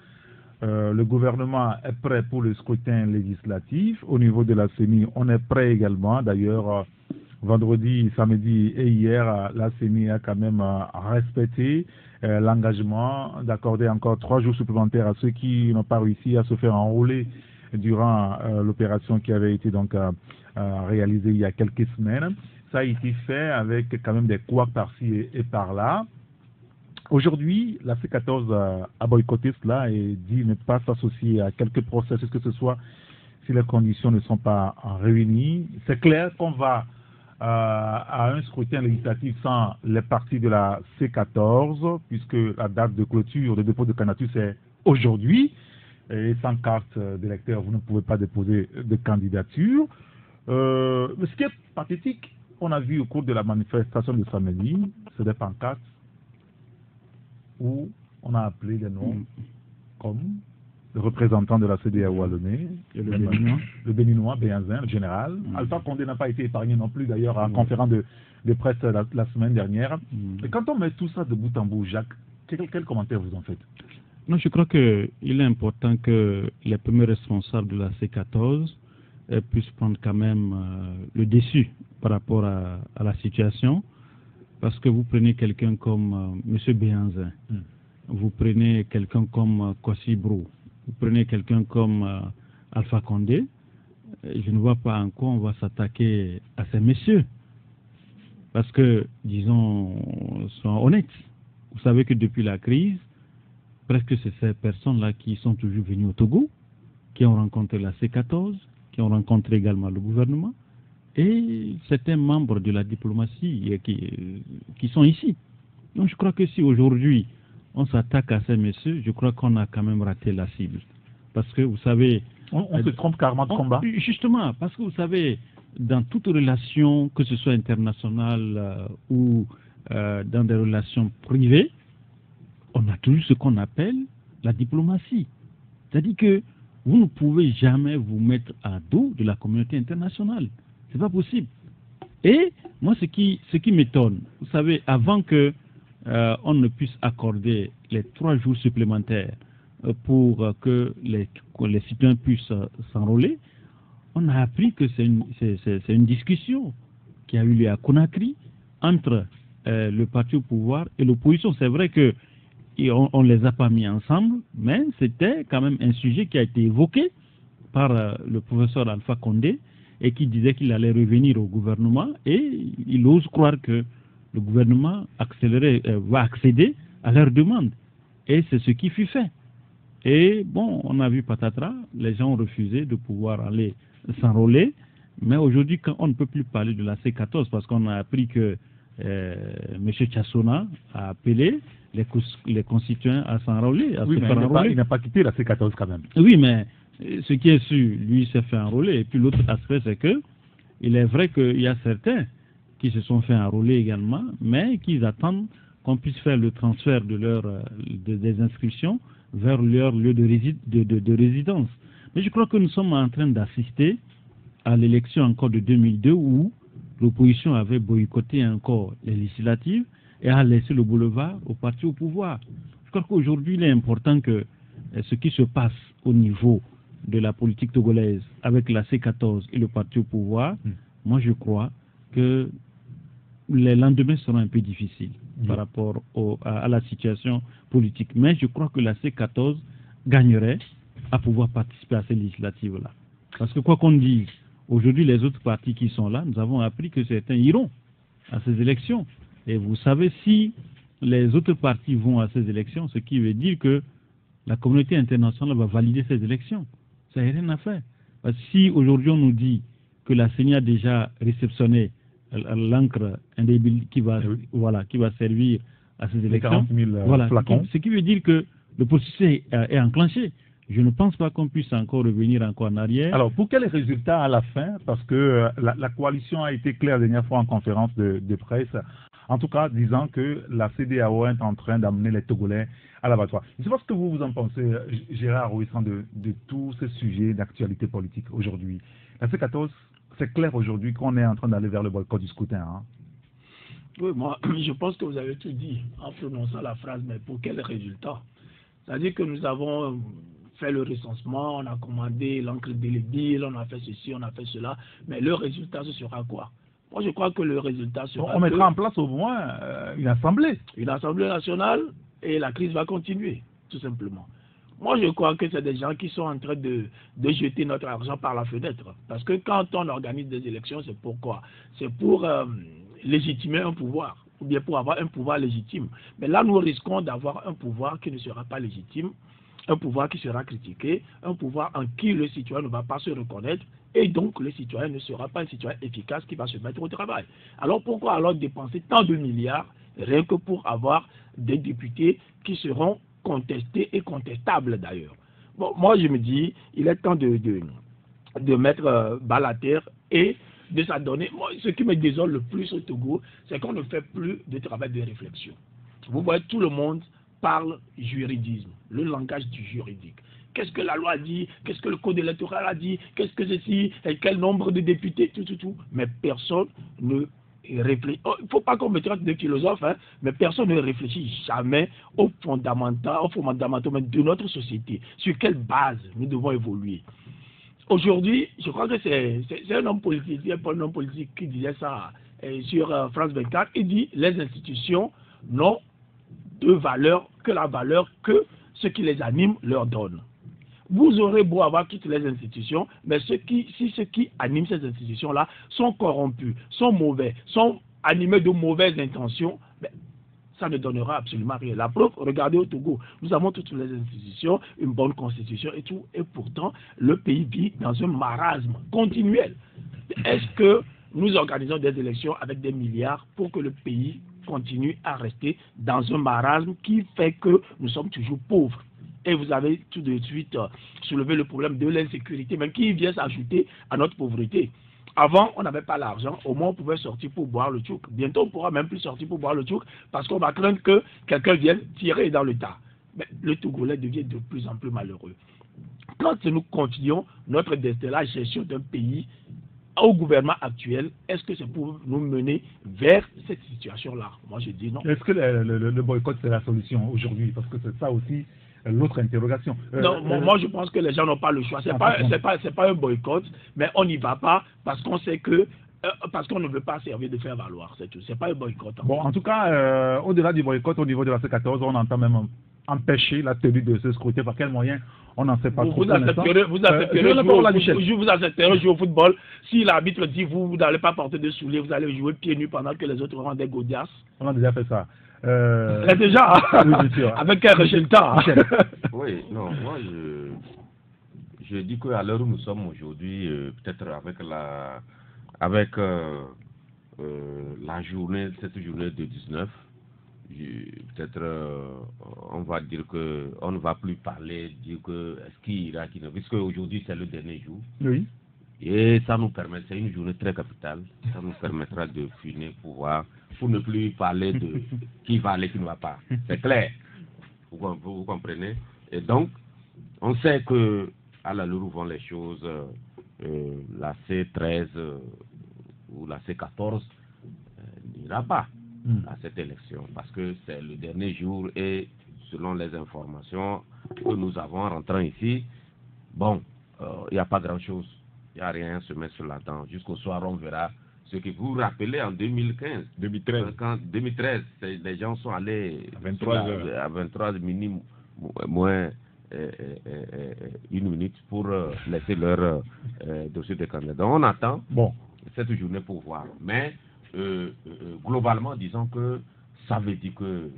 Le gouvernement est prêt pour le scrutin législatif. Au niveau de la CENI, on est prêt également. D'ailleurs, vendredi, samedi et hier, la CENI a quand même respecté l'engagement d'accorder encore 3 jours supplémentaires à ceux qui n'ont pas réussi à se faire enrôler durant l'opération qui avait été donc réalisée il y a quelques semaines. Ça a été fait avec quand même des couacs par-ci et par-là. Aujourd'hui, la C14 a boycotté cela et dit ne pas s'associer à quelques processus que ce soit si les conditions ne sont pas réunies. C'est clair qu'on va à un scrutin législatif sans les partis de la C14, puisque la date de clôture de dépôt de candidature c'est aujourd'hui. et sans carte d'électeur, vous ne pouvez pas déposer de candidature. Mais ce qui est pathétique, on a vu au cours de la manifestation de samedi, c'est des pancartes où on a appelé des noms comme le représentant de la CEDEAO à Lomé, le Béninois, Béhanzin, le général. Alpha Condé n'a pas été épargné non plus, d'ailleurs, en conférence de presse la semaine dernière. Et quand on met tout ça de bout en bout, Jacques, quel commentaire vous en faites? Non, je crois qu'il est important que les premiers responsables de la C14 puissent prendre quand même le dessus par rapport à la situation, parce que vous prenez quelqu'un comme M. Béhanzin, vous prenez quelqu'un comme Kwasi Brou, vous prenez quelqu'un comme Alpha Condé, je ne vois pas en quoi on va s'attaquer à ces messieurs. Parce que, disons, soyons honnêtes, vous savez que depuis la crise, presque c'est ces personnes-là qui sont toujours venues au Togo, qui ont rencontré la C14, qui ont rencontré également le gouvernement, et certains membres de la diplomatie qui sont ici. Donc je crois que si aujourd'hui on s'attaque à ces messieurs, je crois qu'on a quand même raté la cible. Parce que vous savez... On se trompe carrément de combat. Justement, parce que vous savez, dans toute relation, que ce soit internationale ou dans des relations privées, on a toujours ce qu'on appelle la diplomatie. C'est-à-dire que vous ne pouvez jamais vous mettre à dos de la communauté internationale. C'est pas possible. Et moi, ce qui m'étonne, vous savez, avant que on ne puisse accorder les 3 jours supplémentaires pour que les citoyens puissent s'enrôler, on a appris que c'est une discussion qui a eu lieu à Conakry entre le parti au pouvoir et l'opposition. C'est vrai que on les a pas mis ensemble, mais c'était quand même un sujet qui a été évoqué par le professeur Alpha Condé et qui disait qu'il allait revenir au gouvernement, et il ose croire que le gouvernement va accéder à leurs demandes. Et c'est ce qui fut fait. Et bon, on a vu patatras, les gens ont refusé de pouvoir aller s'enrôler, mais aujourd'hui, on ne peut plus parler de la C14 parce qu'on a appris que M. Tchassona a appelé les constituants à s'enrôler. Oui, mais il n'a pas quitté la C14 quand même. Oui, mais ce qui est sûr, lui s'est fait enrôler. Et puis l'autre aspect, c'est que il est vrai qu'il y a certains qui se sont fait enrôler également, mais qu'ils attendent qu'on puisse faire le transfert des inscriptions vers leur lieu de résidence. Mais je crois que nous sommes en train d'assister à l'élection encore de 2002 où l'opposition avait boycotté encore les législatives et a laissé le boulevard au parti au pouvoir. Je crois qu'aujourd'hui, il est important que ce qui se passe au niveau de la politique togolaise avec la C14 et le parti au pouvoir, moi je crois que les lendemains seront un peu difficiles par rapport à la situation politique. Mais je crois que la C14 gagnerait à pouvoir participer à ces législatives-là. Parce que quoi qu'on dise, aujourd'hui les autres partis qui sont là, nous avons appris que certains iront à ces élections. Et vous savez, si les autres partis vont à ces élections, ce qui veut dire que la communauté internationale va valider ces élections. Ça n'a rien à faire. Parce que si aujourd'hui on nous dit que la CENI a déjà réceptionné l'encre indélébile qui va servir à ces élections, 40 000 flacons. Ce qui veut dire que le processus est enclenché. Je ne pense pas qu'on puisse encore revenir en arrière. Alors, pour quels résultats à la fin? Parce que la coalition a été claire la dernière fois en conférence de presse, en tout cas disant que la CEDEAO est en train d'amener les Togolais à l'abattoir. Je ne sais pas ce que vous en pensez, Gérard Ouissant, de tous ces sujets d'actualité politique aujourd'hui. La C14, c'est clair aujourd'hui qu'on est en train d'aller vers le boycott du scrutin. Hein? Oui, moi, je pense que vous avez tout dit en prononçant la phrase, mais pour quels résultats? C'est-à-dire que nous avons fait le recensement, on a commandé l'encre indélébile, on a fait ceci, on a fait cela, mais le résultat, ce sera quoi? Moi, je crois que le résultat sera... On mettra en place au moins une assemblée. Une assemblée nationale, et la crise va continuer, tout simplement. Moi, je crois que c'est des gens qui sont en train de jeter notre argent par la fenêtre. Parce que quand on organise des élections, c'est pourquoi? C'est pour légitimer un pouvoir, ou bien pour avoir un pouvoir légitime. Mais là, nous risquons d'avoir un pouvoir qui ne sera pas légitime, un pouvoir qui sera critiqué, un pouvoir en qui le citoyen ne va pas se reconnaître, et donc le citoyen ne sera pas un citoyen efficace qui va se mettre au travail. Alors pourquoi alors dépenser tant de milliards rien que pour avoir des députés qui seront contestés et contestables d'ailleurs? Bon, moi, je me dis, il est temps de mettre bas la terre et de s'adonner. Moi, ce qui me désole le plus au Togo, c'est qu'on ne fait plus de travail de réflexion. Vous voyez, tout le monde parle juridisme, le langage du juridique. Qu'est-ce que la loi dit? Qu'est-ce que le code électoral a dit? Qu'est-ce que ceci? Et quel nombre de députés? Tout. Mais personne ne réfléchit. Il ne faut pas qu'on me traite de philosophe, hein, mais personne ne réfléchit jamais aux fondamentaux même de notre société. Sur quelle base nous devons évoluer? Aujourd'hui, je crois que c'est un homme politique, un homme politique qui disait ça sur France 24. Il dit les institutions n'ont de valeur que la valeur que ce qui les anime leur donne. Vous aurez beau avoir toutes les institutions, mais si ceux qui animent ces institutions-là sont corrompus, sont mauvais, sont animés de mauvaises intentions, ben, ça ne donnera absolument rien. La preuve, regardez au Togo, nous avons toutes les institutions, une bonne constitution et tout, et pourtant le pays vit dans un marasme continuel. Est-ce que nous organisons des élections avec des milliards pour que le pays continue à rester dans un marasme qui fait que nous sommes toujours pauvres? Et vous avez tout de suite soulevé le problème de l'insécurité, même qui vient s'ajouter à notre pauvreté. Avant, on n'avait pas l'argent, au moins on pouvait sortir pour boire le tchouk. Bientôt, on ne pourra même plus sortir pour boire le tchouk parce qu'on va craindre que quelqu'un vienne tirer dans le tas. Mais le Togolais devient de plus en plus malheureux. Quand nous continuons notre destin, la gestion d'un pays au gouvernement actuel, est-ce que c'est pour nous mener vers cette situation-là? Moi, je dis non. Est-ce que le boycott, c'est la solution aujourd'hui? Parce que c'est ça aussi l'autre interrogation. Non, moi je pense que les gens n'ont pas le choix. C'est pas un boycott, mais on n'y va pas parce qu'on sait que parce qu'on ne veut pas servir de faire valoir, c'est tout. C'est pas un boycott. Bon, en tout cas, au-delà du boycott, au niveau de la C14, on entend même empêcher la tenue de ce scrutin. Par quel moyen? On n'en sait pas trop. Vous accepterez jouer au football. Si l'arbitre dit vous n'allez pas porter de souliers, vous allez jouer pieds nus pendant que les autres auront des godasses. On a déjà fait ça. Déjà, oui, bien sûr. Avec quel résultat? Oui, non, moi je dis qu'à l'heure où nous sommes aujourd'hui, peut-être avec la journée, cette journée de 19, peut-être on va dire que on ne va plus parler, dire que est-ce qu'il ira, qu'il ne, puisque aujourd'hui c'est le dernier jour. Oui. Et ça nous permet, c'est une journée très capitale, ça nous permettra de finir pour ne plus parler de qui va aller, qui ne va pas. C'est clair, vous comprenez. Et donc, on sait que à la l'heure où vont les choses, la C13 ou la C14 n'ira pas à cette élection, parce que c'est le dernier jour et selon les informations que nous avons en rentrant ici, bon, il n'y a pas grand-chose. Il n'y a rien à se mettre sur la dent. Jusqu'au soir, on verra ce que vous vous rappelez en 2013. Quand 2013, les gens sont allés à 23 minutes moins une minute pour laisser leur dossier de candidat. On attend cette journée pour voir. Mais globalement, disons que ça veut dire que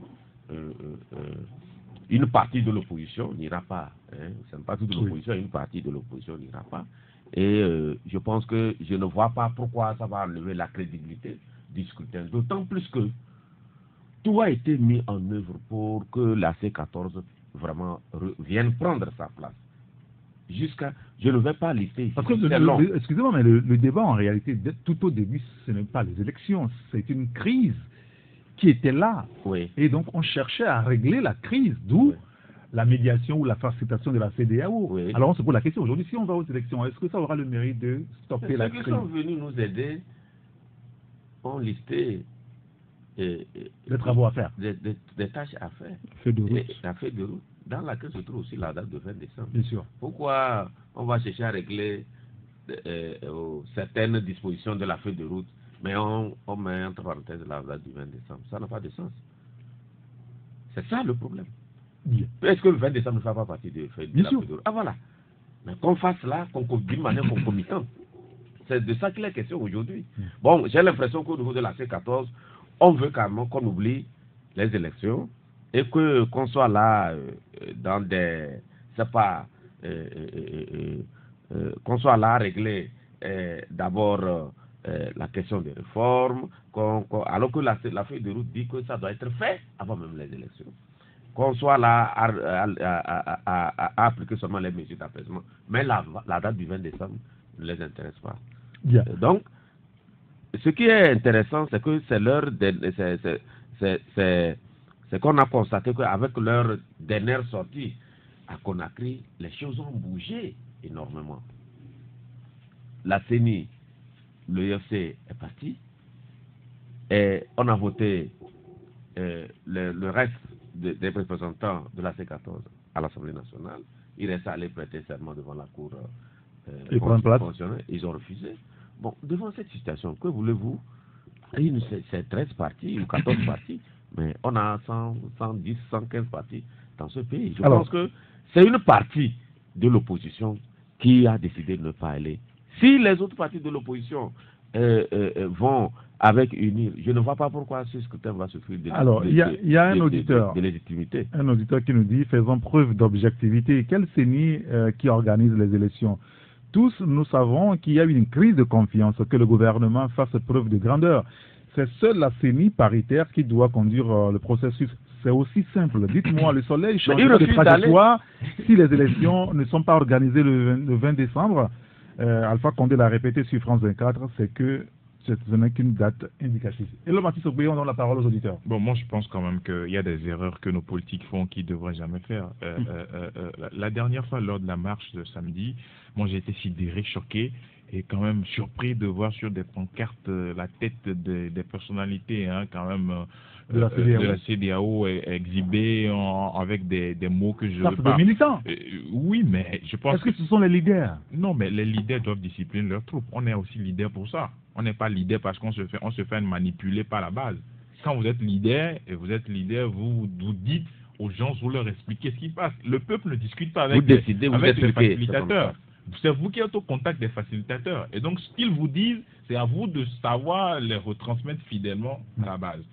une partie de l'opposition n'ira pas. C'est une partie de l'opposition, une partie de l'opposition n'ira pas. Et je pense que je ne vois pas pourquoi ça va enlever la crédibilité du scrutin. D'autant plus que tout a été mis en œuvre pour que la C14 vraiment vienne prendre sa place. Je ne vais pas lister ici. Parce que excusez-moi, mais le débat en réalité, tout au début, ce n'est pas les élections, c'est une crise qui était là. Oui. Et donc on cherchait à régler la crise, d'où la médiation ou la facilitation de la CEDEAO. Oui. Alors on se pose la question aujourd'hui, si on va aux élections, est-ce que ça aura le mérite de stopper la crise? Ceux qui sont venus nous aider ont listé des travaux à faire, des tâches à faire, la feuille de route, dans laquelle se trouve aussi la date de 20 décembre. Bien sûr. Pourquoi on va chercher à régler certaines dispositions de la feuille de route, mais on met entre parenthèses la date du 20 décembre? Ça n'a pas de sens. C'est ça le problème. Est-ce que le 20 décembre ne fait pas partie de la feuille de route? Ah voilà. Mais qu'on fasse là, d'une manière concomitante. C'est de ça qu'il est question aujourd'hui. Bon, j'ai l'impression qu'au niveau de la C14, on veut carrément qu'on oublie les élections et qu'on soit là dans des... C'est pas... qu'on soit là à régler d'abord la question des réformes, alors que la feuille de route dit que ça doit être fait avant même les élections. qu'on soit là à appliquer seulement les mesures d'apaisement. Mais la date du 20 décembre ne les intéresse pas. Bien. Donc, ce qui est intéressant, c'est que c'est qu'on a constaté qu'avec leur dernière sortie à Conakry, les choses ont bougé énormément. La CENI, le UFC est parti et on a voté le reste des représentants de la C14 à l'Assemblée nationale. Il reste à aller prêter serment devant la Cour constitutionnelle. Ils ont refusé. Bon, devant cette situation, que voulez-vous? C'est 13 partis ou 14 partis, mais on a 110, 115 partis dans ce pays. Je pense que c'est une partie de l'opposition qui a décidé de ne pas aller. Si les autres partis de l'opposition vont avec unir, je ne vois pas pourquoi ce scrutin va souffrir de légitimité. Un auditeur qui nous dit, faisons preuve d'objectivité. Quelle CENI qui organise les élections? Tous, nous savons qu'il y a une crise de confiance, que le gouvernement fasse preuve de grandeur. C'est seule la CENI paritaire qui doit conduire le processus. C'est aussi simple. Dites-moi, le soleil change de trajectoire si les élections ne sont pas organisées le 20 décembre. Alpha Condé l'a répété sur France 24, c'est que ce n'est qu'une date indicative. Et le Mathis Ogbeyo, on donne la parole aux auditeurs. Bon, moi je pense quand même qu'il y a des erreurs que nos politiques font qu'ils ne devraient jamais faire. La dernière fois, lors de la marche de samedi, moi j'ai été sidéré, choqué et quand même surpris de voir sur des pancartes la tête des personnalités, hein, quand même de la CEDEAO exhibée avec des mots que je ne veux pas. Des militants. Oui, mais je pense. Est-ce que ce sont les leaders? Non, mais les leaders doivent discipliner leurs troupes. On est aussi leader pour ça. On n'est pas leader parce qu'on se fait manipuler par la base. Quand vous êtes leader, vous dites aux gens, vous leur expliquez ce qui passe. Le peuple ne discute pas avec les facilitateurs. C'est vous qui êtes au contact des facilitateurs. Et donc, ce qu'ils vous disent, c'est à vous de savoir les retransmettre fidèlement à la base.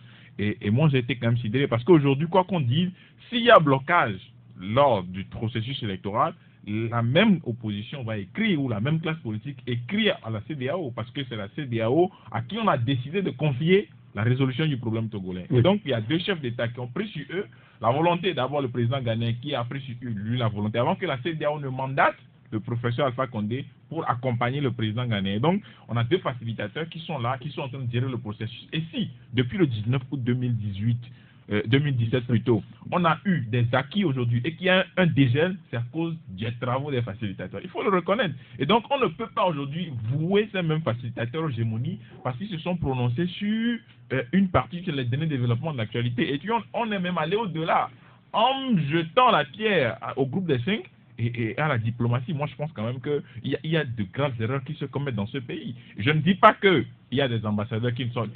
Et moi, j'ai été quand même sidéré parce qu'aujourd'hui, quoi qu'on dise, s'il y a blocage lors du processus électoral, la même opposition va écrire, ou la même classe politique écrit à la CEDEAO, parce que c'est la CEDEAO à qui on a décidé de confier la résolution du problème togolais. Oui. Et donc, il y a deux chefs d'État qui ont pris sur eux la volonté, d'abord le président ghanéen qui a pris sur lui la volonté, avant que la CEDEAO ne mandate le professeur Alpha Condé pour accompagner le président ghanéen. Donc, on a deux facilitateurs qui sont là, qui sont en train de gérer le processus. Et si, depuis le 19 août 2017 plutôt, on a eu des acquis aujourd'hui et qu'il y a un dégel, c'est à cause des travaux des facilitateurs. Il faut le reconnaître. Et donc, on ne peut pas aujourd'hui vouer ces mêmes facilitateurs aux gémonies parce qu'ils se sont prononcés sur une partie sur les derniers développements de l'actualité. Et puis, on est même allé au-delà en jetant la pierre au groupe des 5 et à la diplomatie. Moi, je pense quand même qu'il y a de graves erreurs qui se commettent dans ce pays. Je ne dis pas qu'il y a des ambassadeurs qui sont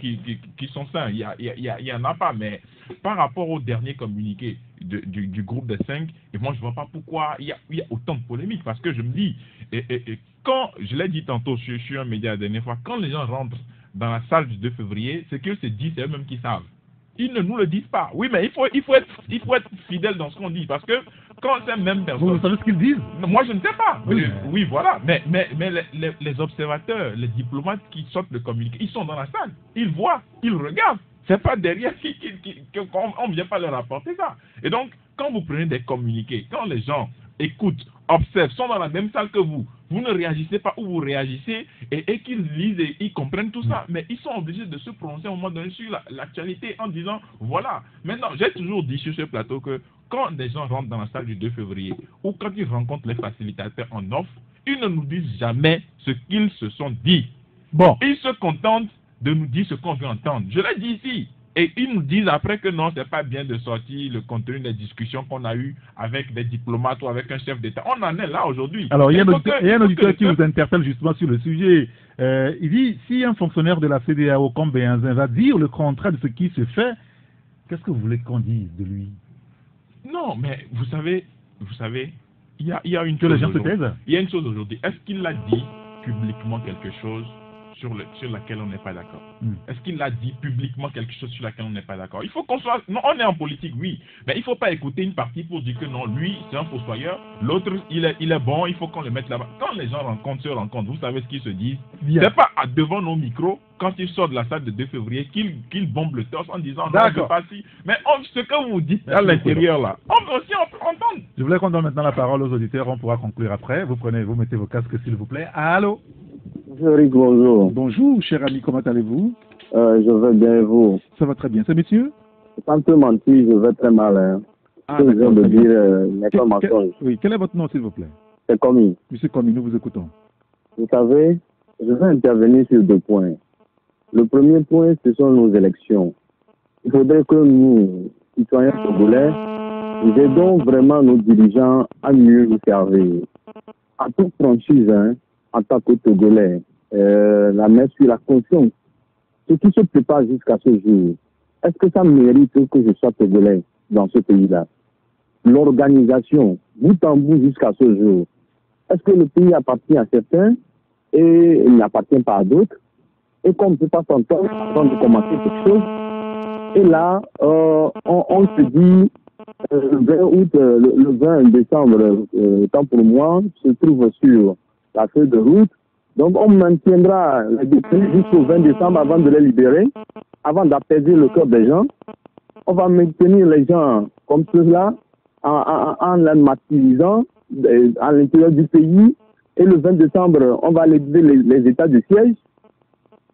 sains, il y en a pas, mais par rapport au dernier communiqué du groupe des 5, et moi, je ne vois pas pourquoi il y a autant de polémiques, parce que je me dis, et quand, je l'ai dit tantôt sur un média la dernière fois, quand les gens rentrent dans la salle du 2 février, c'est qu'ils se disent, c'est eux-mêmes qui savent. Ils ne nous le disent pas. Oui, mais il faut être fidèle dans ce qu'on dit, parce que quand ces mêmes personnes... Vous savez ce qu'ils disent? Moi, je ne sais pas. Oui, voilà. Mais les observateurs, les diplomates qui sortent le communiqué, ils sont dans la salle. Ils voient, ils regardent. C'est pas derrière qu'on ne vient pas leur apporter ça. Et donc, quand vous prenez des communiqués, quand les gens écoutent, observent, sont dans la même salle que vous ne réagissez pas ou vous réagissez et qu'ils lisent et ils comprennent tout ça. Mais ils sont obligés de se prononcer à un moment donné sur l'actualité en disant, voilà. Maintenant, j'ai toujours dit sur ce plateau que quand des gens rentrent dans la salle du 2 février ou quand ils rencontrent les facilitateurs en offre, ils ne nous disent jamais ce qu'ils se sont dit. Bon. Ils se contentent de nous dire ce qu'on veut entendre. Je l'ai dit ici. Et ils nous disent après que non, c'est pas bien de sortir le contenu des discussions qu'on a eues avec des diplomates ou avec un chef d'État. On en est là aujourd'hui. Alors, il y a un auditeur qui vous interpelle justement sur le sujet. Il dit, si un fonctionnaire de la CEDEAO comme Béhanzin va dire le contraire de ce qui se fait, qu'est-ce que vous voulez qu'on dise de lui? Non, mais vous savez, il y a une chose. Que les gens se taisent. Il y a une chose aujourd'hui. Est-ce qu'il a dit publiquement quelque chose sur laquelle on n'est pas d'accord? Est-ce qu'il a dit publiquement quelque chose sur laquelle on n'est pas d'accord? Il faut qu'on soit... Non, on est en politique, oui, mais il ne faut pas écouter une partie pour dire que non, lui, c'est un fossoyeur, l'autre, il est bon, il faut qu'on le mette là-bas. Quand les gens se rencontrent, vous savez ce qu'ils se disent? C'est pas devant nos micros, quand ils sortent de la salle de 2 février, qu'ils bombent le torse en disant non, c'est pas si. Mais ce que vous dites à l'intérieur là, on peut entendre. Je voulais qu'on donne maintenant la parole aux auditeurs, on pourra conclure après. Vous mettez vos casques s'il vous plaît. Allô? Bonjour. Bonjour, cher ami, comment allez-vous? Je vais bien et vous? Ça va très bien. C'est monsieur? Sans te mentir, je vais très mal. Hein. Je viens de dire n'est pas mensonge. Oui, quel est votre nom s'il vous plaît? C'est Commis. Monsieur Commis, nous vous écoutons. Vous savez, je vais intervenir sur 2 points. Le premier point, ce sont nos élections. Il faudrait que nous, citoyens togolais, nous aidons vraiment nos dirigeants à mieux nous servir. À toute franchise, hein, en tant que Togolais, la main sur la conscience. Ce qui se prépare jusqu'à ce jour, est-ce que ça mérite que je sois Togolais dans ce pays-là? L'organisation, bout en bout jusqu'à ce jour, est-ce que le pays appartient à certains et il n'appartient pas à d'autres? Et qu'on ne peut pas s'entendre avant de commencer quelque chose. Et là, on se dit, le 20 août, le 20 décembre, tant pour moi, se trouve sur la feuille de route. Donc, on maintiendra les détenus jusqu'au 20 décembre avant de les libérer, avant d'apaiser le cœur des gens. On va maintenir les gens comme cela en les martyrisant à l'intérieur du pays. Et le 20 décembre, on va lever les états de siège.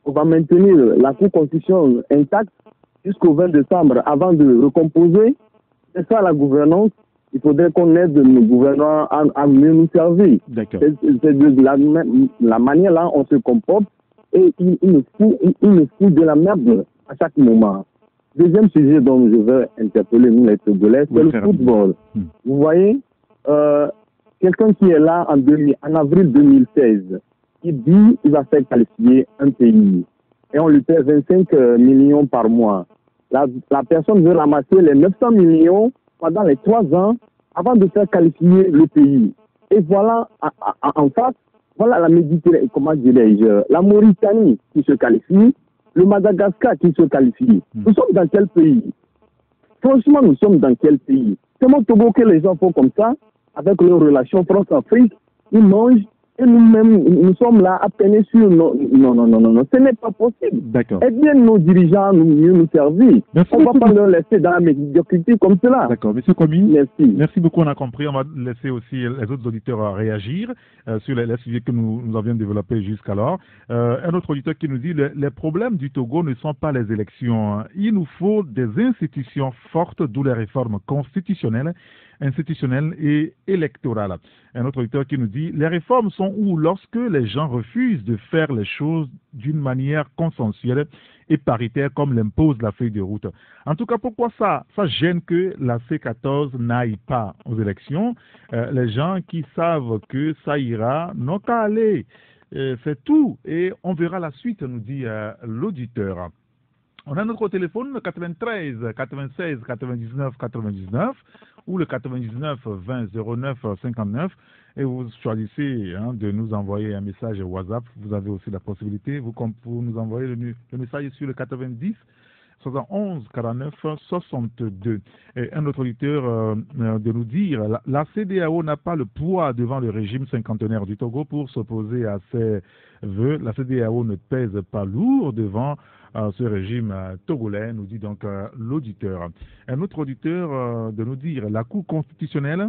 On va maintenir la Constitution intacte jusqu'au 20 décembre avant de recomposer. C'est ça la gouvernance. Il faudrait qu'on aide nos gouvernants à mieux nous servir. D'accord. C'est de la manière là on se comporte et il nous fout de la merde à chaque moment. Deuxième sujet dont je veux interpeller nous les Togolais, c'est le football. Vous voyez, quelqu'un qui est là en avril 2016, il dit qu'il va faire qualifier un pays et on lui paie 25 millions par mois. La personne veut ramasser les 900 millions pendant les 3 ans avant de faire qualifier le pays. Et voilà, en face, voilà la Méditerranée, comment dirais-je, la Mauritanie qui se qualifie, le Madagascar qui se qualifie. Nous sommes dans quel pays? Franchement, nous sommes dans quel pays? C'est mon Togo que les gens font comme ça, avec leurs relations France-Afrique, ils mangent, et nous-mêmes, nous sommes là à peiner sur nos... Non, ce n'est pas possible. D'accord. Eh bien, nos dirigeants mieux nous servir. On ne va pas leur laisser dans la médiocrité comme cela. D'accord. Monsieur Commis, merci. Merci beaucoup, on a compris. On va laisser aussi les autres auditeurs réagir sur les sujets que nous avions développés jusqu'alors. Un autre auditeur qui nous dit les problèmes du Togo ne sont pas les élections. Il nous faut des institutions fortes, d'où les réformes constitutionnelles et électorales. Un autre auditeur qui nous dit les réformes sont où lorsque les gens refusent de faire les choses d'une manière consensuelle et paritaire comme l'impose la feuille de route. En tout cas, pourquoi ça gêne que la C14 n'aille pas aux élections? Les gens qui savent que ça ira n'ont qu'à aller. C'est tout. Et on verra la suite, nous dit l'auditeur. On a notre téléphone, le 93 96 99 99 ou le 99 20 09 59 et vous choisissez de nous envoyer un message WhatsApp. Vous avez aussi la possibilité, vous nous envoyer le message sur le 90 71 49 62. Et un autre auditeur de nous dire la CEDEAO n'a pas le poids devant le régime cinquantenaire du Togo pour s'opposer à ses vœux. La CEDEAO ne pèse pas lourd devant ce régime togolais, nous dit donc l'auditeur. Un autre auditeur de nous dire la Cour constitutionnelle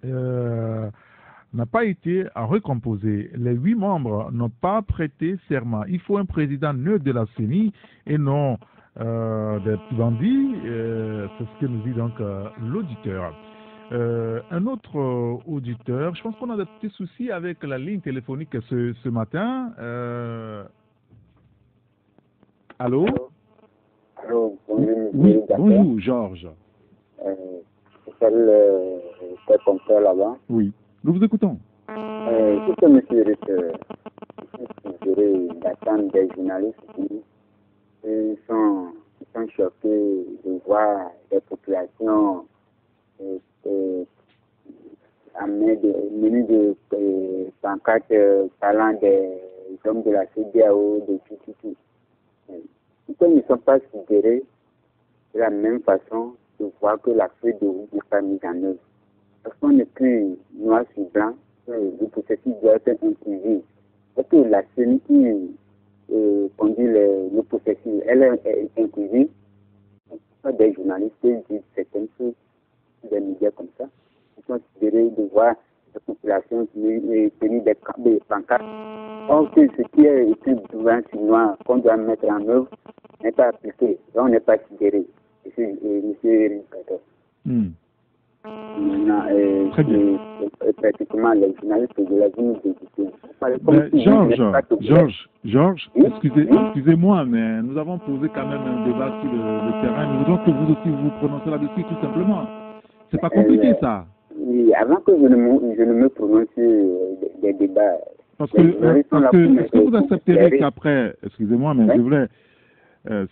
n'a pas été recomposée. Les 8 membres n'ont pas prêté serment. Il faut un président neutre de la CENI et non des bandits. C'est ce que nous dit donc l'auditeur. Un autre auditeur, je pense qu'on a des petits soucis avec la ligne téléphonique ce matin. Allô? Allô, oui, bonjour, Georges. C'est comme ça là-bas. Oui, nous vous écoutons. Tout ce monsieur suggéré d'attendre des journalistes qui sont choqués de voir des populations amener des menus de pancartes parlant des hommes de la CEDEAO, de tout. Pourquoi ils ne sont pas considérés de la même façon de voir que la feuille de route n'est pas mise en œuvre? Parce qu'on n'est plus noir sur blanc, le processus doit être inclusif. Est-ce que la CENI qui conduit le processus, elle est inclusive? Pas des journalistes qui disent certaines choses, des médias comme ça. Ils sont considérés de voir la population tenir des pancartes. Or, que ce qui est écrit blanc sur noir qu'on doit mettre en œuvre n'est pas appliqué. Là, on n'est pas considéré. Monsieur Ricardo. Pratiquement, les journalistes de la vie Georges, excusez-moi, mais nous avons posé quand même un débat sur le terrain. Nous voudrions que vous aussi vous prononcez là-dessus, tout simplement. C'est pas compliqué, ça. Oui, avant que je ne me prononce sur des débats. Est-ce que vous accepterez qu'après, excusez-moi, mais je voulais,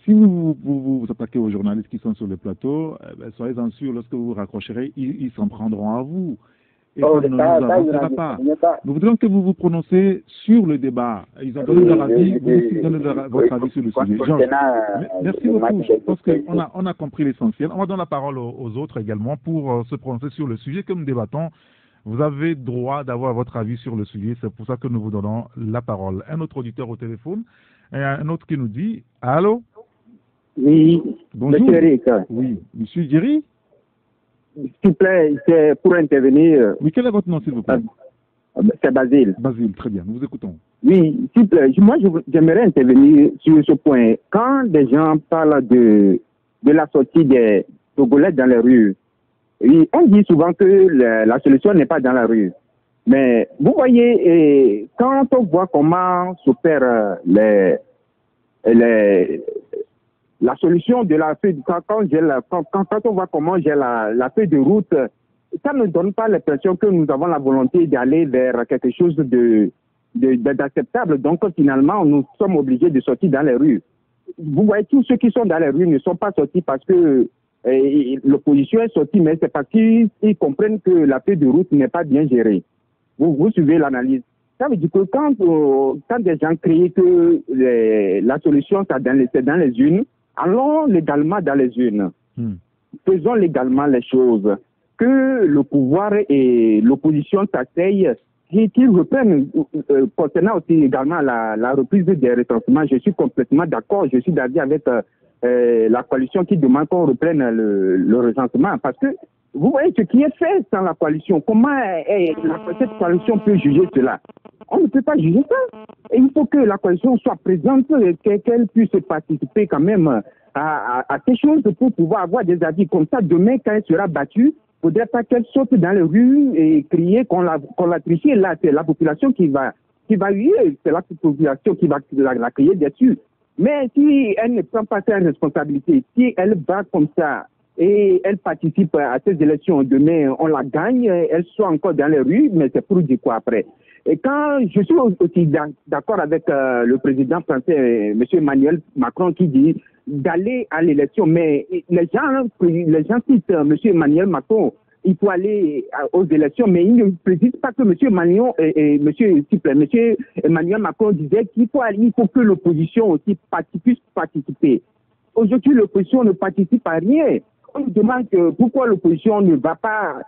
si vous attaquez aux journalistes qui sont sur le plateau, soyez-en sûrs, lorsque vous raccrocherez, ils s'en prendront à vous. Et ça ne nous avancera pas. Nous voudrions que vous vous prononcez sur le débat. Ils ont donné leur avis, vous aussi donnez votre avis sur le sujet. Georges, merci beaucoup. Je pense qu'on a compris l'essentiel. On va donner la parole aux autres également pour se prononcer sur le sujet que nous débattons. Vous avez droit d'avoir votre avis sur le sujet. C'est pour ça que nous vous donnons la parole. Un autre auditeur au téléphone, et un autre qui nous dit « Allô ?» Oui, bonjour. Monsieur Eric. Oui, Monsieur Jerry. S'il vous plaît, c'est pour intervenir. Oui, quel est votre nom, s'il vous plaît? C'est Basile. Basile, très bien, nous vous écoutons. Oui, s'il vous plaît, moi j'aimerais intervenir sur ce point. Quand des gens parlent de la sortie des Togolais dans les rues, oui, on dit souvent que la solution n'est pas dans la rue. Mais vous voyez, quand on voit comment s'opère la solution de la feuille, quand on voit comment j'ai la feuille de route, ça ne donne pas l'impression que nous avons la volonté d'aller vers quelque chose d'acceptable. Donc finalement, nous sommes obligés de sortir dans les rues. Vous voyez, tous ceux qui sont dans les rues ne sont pas sortis parce que l'opposition est sortie, mais c'est parce qu'ils comprennent que la feuille de route n'est pas bien gérée. Vous suivez l'analyse. Ça veut dire que quand des gens crient que la solution c'est dans les urnes, allons légalement dans les urnes. Faisons légalement les choses. Que le pouvoir et l'opposition s'asseyent, qu'ils reprennent, concernant aussi également la reprise des recensements. Je suis complètement d'accord. Je suis d'avis avec la coalition qui demande qu'on reprenne le recensement. Parce que vous voyez ce qui est fait sans la coalition. Comment cette coalition peut juger cela? On ne peut pas juger ça. Et il faut que la coalition soit présente, qu'elle puisse participer quand même à ces choses pour pouvoir avoir des avis. Comme ça, demain, quand elle sera battue, il ne faudrait pas qu'elle saute dans les rues et crier qu'on l'a triché. Là, c'est la population qui va huer. C'est la population qui va la crier dessus. Mais si elle ne prend pas sa responsabilité, si elle va comme ça et elle participe à ces élections, demain on la gagne, elle soit encore dans les rues, mais c'est pour dire quoi après? Et quand je suis aussi d'accord avec le président français, M. Emmanuel Macron, qui dit d'aller à l'élection, mais les gens citent M. Emmanuel Macron, il faut aller aux élections, mais il ne précise pas que M. Emmanuel Macron disait qu'il faut que l'opposition aussi puisse participer. Aujourd'hui, l'opposition ne participe à rien. On nous demande pourquoi l'opposition ne va pas,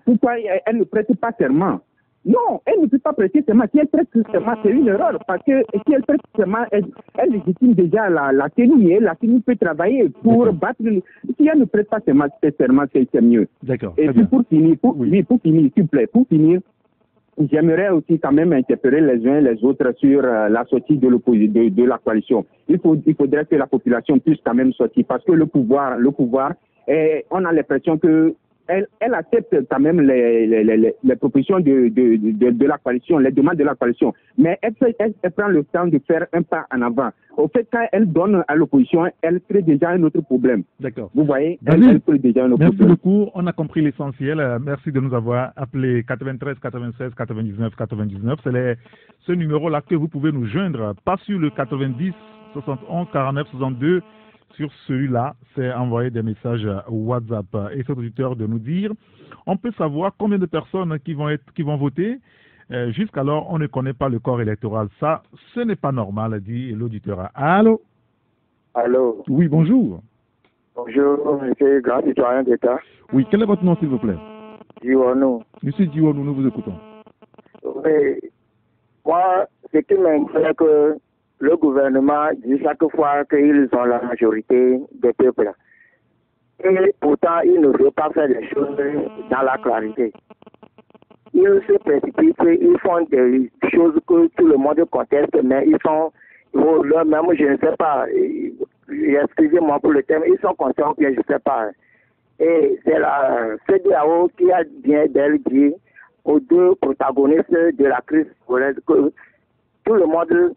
pourquoi elle ne prête pas serment. Non, elle ne peut pas prêter serment. Si elle prête serment, c'est une erreur. Parce que si elle prête serment, elle légitime déjà la CENI. Et la CENI peut travailler pour battre. Si elle ne prête pas serment, c'est mieux. D'accord. Et puis pour finir, s'il vous plaît, j'aimerais aussi quand même interpeller les uns et les autres sur la sortie de la coalition. Il faudrait que la population puisse quand même sortir. Parce que le pouvoir, on a l'impression que elle accepte quand même les propositions de la coalition, les demandes de la coalition, mais elle prend le temps de faire un pas en avant. Au fait, quand elle donne à l'opposition, elle crée déjà un autre problème. D'accord. Vous voyez, elle crée déjà un autre problème. Merci beaucoup, on a compris l'essentiel. Merci de nous avoir appelé 93 96 99 99. C'est ce numéro-là que vous pouvez nous joindre, pas sur le 90 71 49 62. Sur celui-là, c'est envoyer des messages WhatsApp. Et cet auditeur de nous dire, on peut savoir combien de personnes qui vont voter. Jusqu'alors, on ne connaît pas le corps électoral. Ça, ce n'est pas normal, dit l'auditeur. Allô? Allô? Oui, bonjour. Bonjour, monsieur grand citoyen d'État. Oui, quel est votre nom, s'il vous plaît? Diwono. Monsieur Diwono, nous vous écoutons. Oui, moi, ce qui m'inquiète, que le gouvernement dit chaque fois qu'ils ont la majorité des peuples. Et pourtant, ils ne veulent pas faire les choses dans la clarité. Ils se précipitent, ils font des choses que tout le monde conteste, mais ils sont, même je ne sais pas, excusez-moi pour le terme, ils sont conscients que je ne sais pas. Et c'est la CEDEAO qui a bien dit aux deux protagonistes de la crise scolaire que tout le monde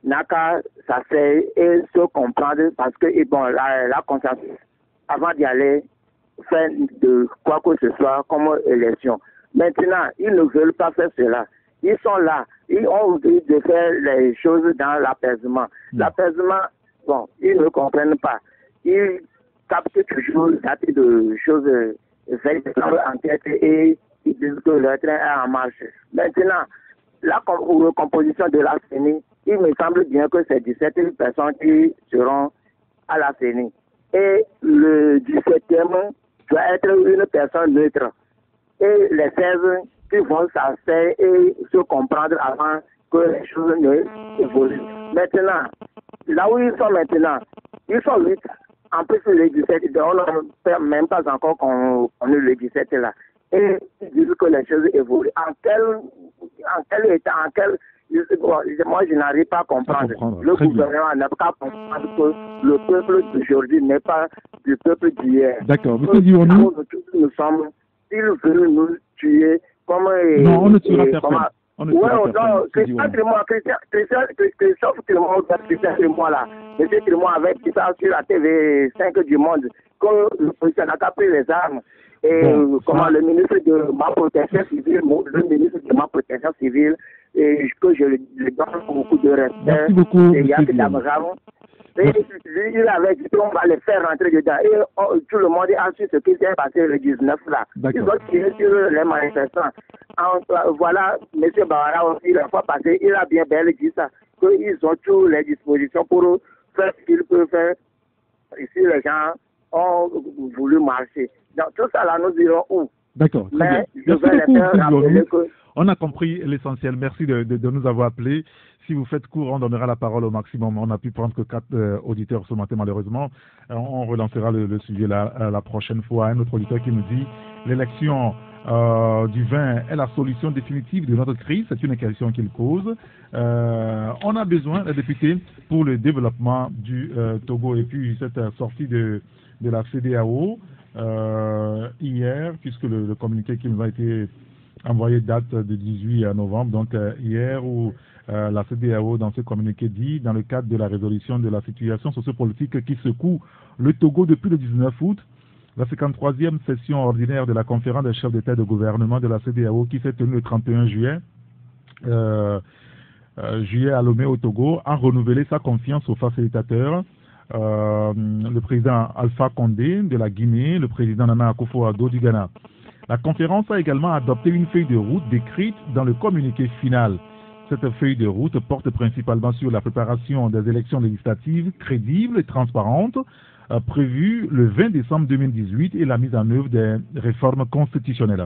n'a qu'à s'asseoir et se comprendre parce que bon, la consensus avant d'y aller faire de quoi que ce soit comme élection. Maintenant, ils ne veulent pas faire cela. Ils sont là. Ils ont envie de faire les choses dans l'apaisement. L'apaisement, bon, ils ne comprennent pas. Ils captent toujours des de choses faites en tête et ils disent que le train est en marche. Maintenant, la recomposition de la CENI, il me semble bien que c'est 17 personnes qui seront à la CENI. Et le 17e doit être une personne neutre. Et les 16 qui vont s'asseoir et se comprendre avant que les choses ne évoluent. Maintenant, là où ils sont maintenant, ils sont 8. En plus, le 17, on n'a même pas encore connu le 17 là. Et ils disent que les choses évoluent. En quel état, moi je n'arrive pas à comprendre. Le gouvernement n'a pas à comprendre que le peuple d'aujourd'hui n'est pas du peuple d'hier. D'accord. Monsieur Diwono, nous sommes, s'ils veulent nous tuer, comme... Non, on ne tuera personne. Christophe Clément là, monsieur Clément avait dit ça sur la TV5 du Monde, que le président n'a pas pris les armes. Et le ministre de ma protection civile, et que je lui donne beaucoup de respect. Merci beaucoup, et il avait dit qu'on va les faire rentrer dedans. Et tout le monde a su ce qui s'est passé le 19 là. Ils ont tiré sur les manifestants. Voilà, M. Bawara aussi, la fois passée, il a bien dit ça, qu'ils ont toutes les dispositions pour faire ce qu'ils peuvent faire. Ici, les gens ont voulu marcher. Donc tout ça là, nous dirons où. D'accord. Mais je Merci vais les beaucoup, faire rappeler que... On a compris l'essentiel. Merci de nous avoir appelés. Si vous faites court, on donnera la parole au maximum. On n'a pu prendre que 4 auditeurs ce matin, malheureusement. On relancera le sujet la prochaine fois. Un autre auditeur qui nous dit l'élection du vin est la solution définitive de notre crise. C'est une question qu'il pose. On a besoin des députés pour le développement du Togo. Et puis cette sortie de la CEDEAO hier, puisque le communiqué qui nous a été envoyé date du 18 novembre, donc hier, où la CEDEAO, dans ce communiqué, dit, dans le cadre de la résolution de la situation sociopolitique qui secoue le Togo depuis le 19 août, la 53e session ordinaire de la conférence des chefs d'État et de gouvernement de la CEDEAO qui s'est tenue le 31 juillet, à Lomé au Togo, a renouvelé sa confiance aux facilitateurs, le président Alpha Condé de la Guinée, le président Nana Akufo-Addo du Ghana. La conférence a également adopté une feuille de route décrite dans le communiqué final. Cette feuille de route porte principalement sur la préparation des élections législatives crédibles et transparentes prévues le 20 décembre 2018 et la mise en œuvre des réformes constitutionnelles.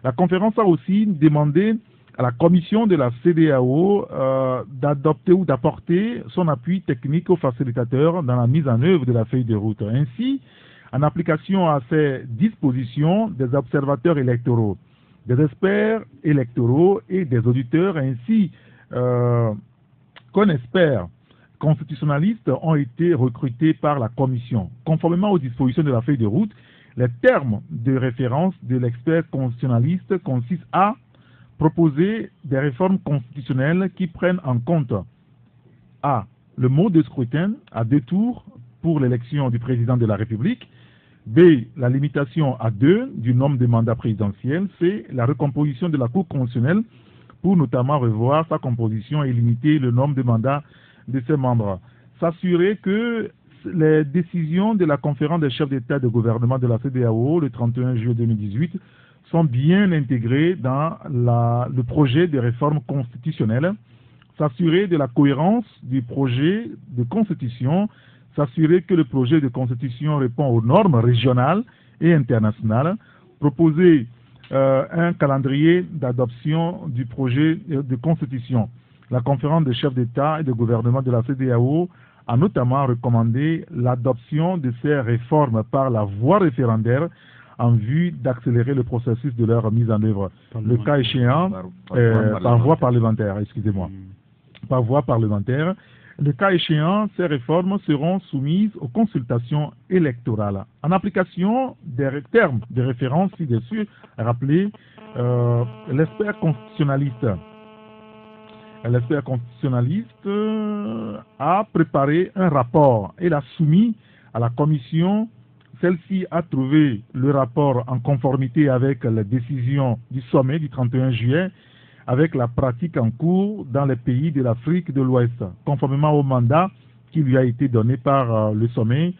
La conférence a aussi demandé à la commission de la CEDEAO d'adopter ou d'apporter son appui technique aux facilitateurs dans la mise en œuvre de la feuille de route. Ainsi, en application à ces dispositions, des observateurs électoraux, des experts électoraux et des auditeurs ainsi qu'un expert constitutionnaliste ont été recrutés par la commission. Conformément aux dispositions de la feuille de route, les termes de référence de l'expert constitutionnaliste consistent à proposer des réformes constitutionnelles qui prennent en compte A. Le mode de scrutin à 2 tours pour l'élection du président de la République, B. La limitation à 2 du nombre de mandats présidentiels, C. La recomposition de la Cour constitutionnelle pour notamment revoir sa composition et limiter le nombre de mandats de ses membres. S'assurer que les décisions de la conférence des chefs d'État et de gouvernement de la CEDEAO le 31 juillet 2018 sont bien intégrés dans le projet de réforme constitutionnelle, s'assurer de la cohérence du projet de constitution, s'assurer que le projet de constitution répond aux normes régionales et internationales, proposer un calendrier d'adoption du projet de constitution. La conférence des chefs d'État et de gouvernement de la CEDEAO a notamment recommandé l'adoption de ces réformes par la voie référendaire en vue d'accélérer le processus de leur mise en œuvre. Le cas échéant, par voie parlementaire, excusez-moi, par voie parlementaire. Le cas échéant, ces réformes seront soumises aux consultations électorales. En application des termes de référence ci-dessus rappelés, l'expert constitutionnaliste a préparé un rapport et l'a soumis à la commission. Celle-ci a trouvé le rapport en conformité avec la décision du sommet du 31 juillet, avec la pratique en cours dans les pays de l'Afrique de l'Ouest. Conformément au mandat qui lui a été donné par le sommet,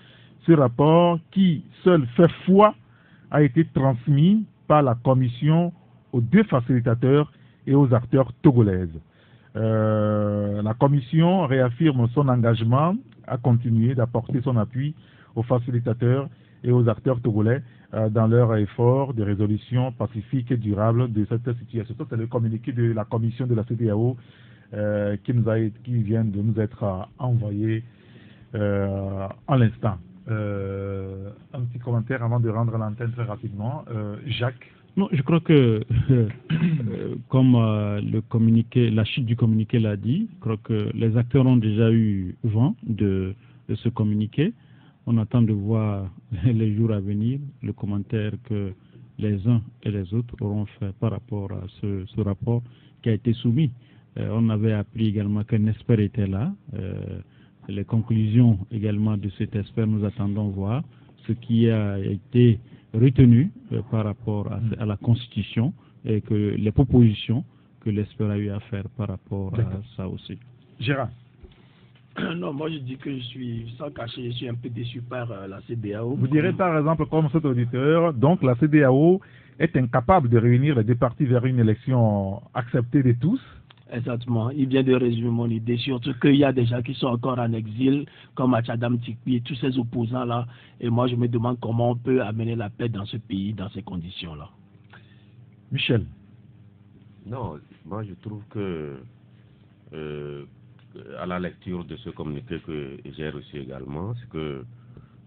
ce rapport, qui seul fait foi, a été transmis par la commission aux deux facilitateurs et aux acteurs togolais. La commission réaffirme son engagement à continuer d'apporter son appui aux facilitateurs et aux acteurs togolais dans leur effort de résolution pacifique et durable de cette situation. C'est le communiqué de la commission de la CEDEAO qui vient de nous être envoyé à l'instant. Un petit commentaire avant de rendre l'antenne très rapidement. Jacques. Non, je crois que, comme le communiqué, la chute du communiqué l'a dit, je crois que les acteurs ont déjà eu vent de ce communiqué. On attend de voir les jours à venir le commentaire que les uns et les autres auront fait par rapport à ce rapport qui a été soumis. On avait appris également qu'un expert était là. Les conclusions également de cet expert, nous attendons voir ce qui a été retenu par rapport à la Constitution et que les propositions que l'expert a eu à faire par rapport à ça aussi. Gérard. Non, moi je dis que je suis, sans cacher, je suis un peu déçu par la CEDEAO. Vous direz par exemple, comme cet auditeur, donc la CEDEAO est incapable de réunir les deux parties vers une élection acceptée de tous. Exactement, il vient de résumer mon idée, surtout qu'il y a des gens qui sont encore en exil, comme Achadam Tikpi et tous ces opposants-là. Et moi je me demande comment on peut amener la paix dans ce pays, dans ces conditions-là. Michel. Non, moi je trouve que à la lecture de ce communiqué que j'ai reçu également, c'est que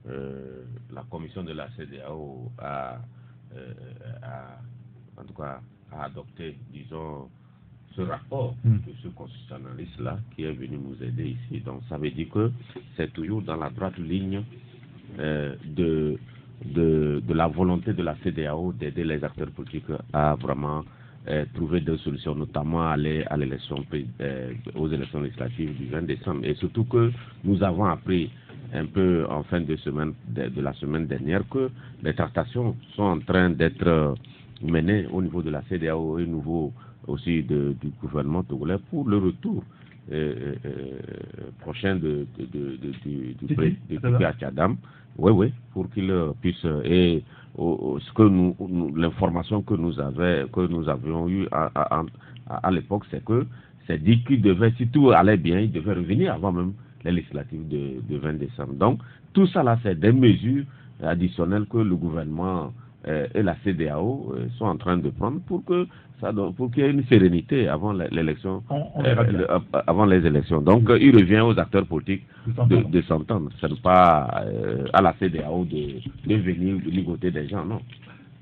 la commission de la CEDEAO a adopté, disons, ce rapport de ce constitutionnaliste-là qui est venu nous aider ici. Donc ça veut dire que c'est toujours dans la droite ligne de la volonté de la CEDEAO d'aider les acteurs politiques à vraiment trouver des solutions, notamment aller à l'élection, aux élections législatives du 20 décembre. Et surtout que nous avons appris un peu en fin de semaine, de la semaine dernière, que les tractations sont en train d'être menées au niveau de la CEDEAO et au niveau aussi du gouvernement togolais pour le retour prochain du Achadam. Oui, pour qu'il puisse l'information que nous avions eue à l'époque, c'est que c'est dit qu'il devait, si tout allait bien, il devait revenir avant même les législatives de 20 décembre. Donc tout ça là, c'est des mesures additionnelles que le gouvernement et la CEDEAO sont en train de prendre pour qu'il y ait une sérénité avant l'élection, avant les élections. Donc il revient aux acteurs politiques de s'entendre. Ce n'est pas à la CEDEAO de venir ligoter des gens, non.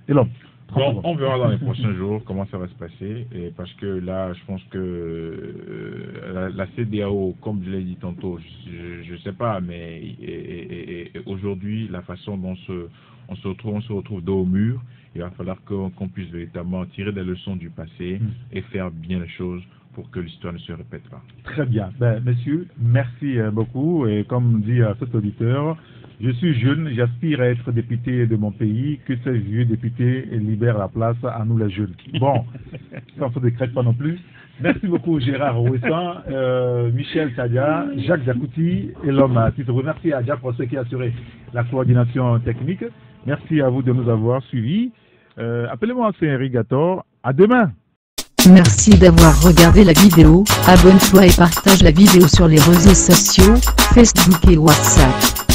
Et là, bon, on verra dans les prochains jours comment ça va se passer, parce que là, je pense que la CEDEAO, comme je l'ai dit tantôt, je ne sais pas, mais aujourd'hui, la façon dont on se retrouve dos au mur, il va falloir qu'on puisse véritablement tirer des leçons du passé et faire bien les choses pour que l'histoire ne se répète pas. Très bien. Messieurs, merci beaucoup. Et comme dit cet auditeur, je suis jeune, j'aspire à être député de mon pays, que ces vieux députés libèrent la place à nous les jeunes. Bon, ça ne se décrète pas non plus. Merci beaucoup Gérard Ouessan, Michel Tadia, Jacques Zakouti et l'homme à titre. Merci à Jacques pour ce qui a assuré la coordination technique. Merci à vous de nous avoir suivis. Appelez-moi Saint Rigator. À demain. Merci d'avoir regardé la vidéo. Abonne-toi et partage la vidéo sur les réseaux sociaux, Facebook et WhatsApp.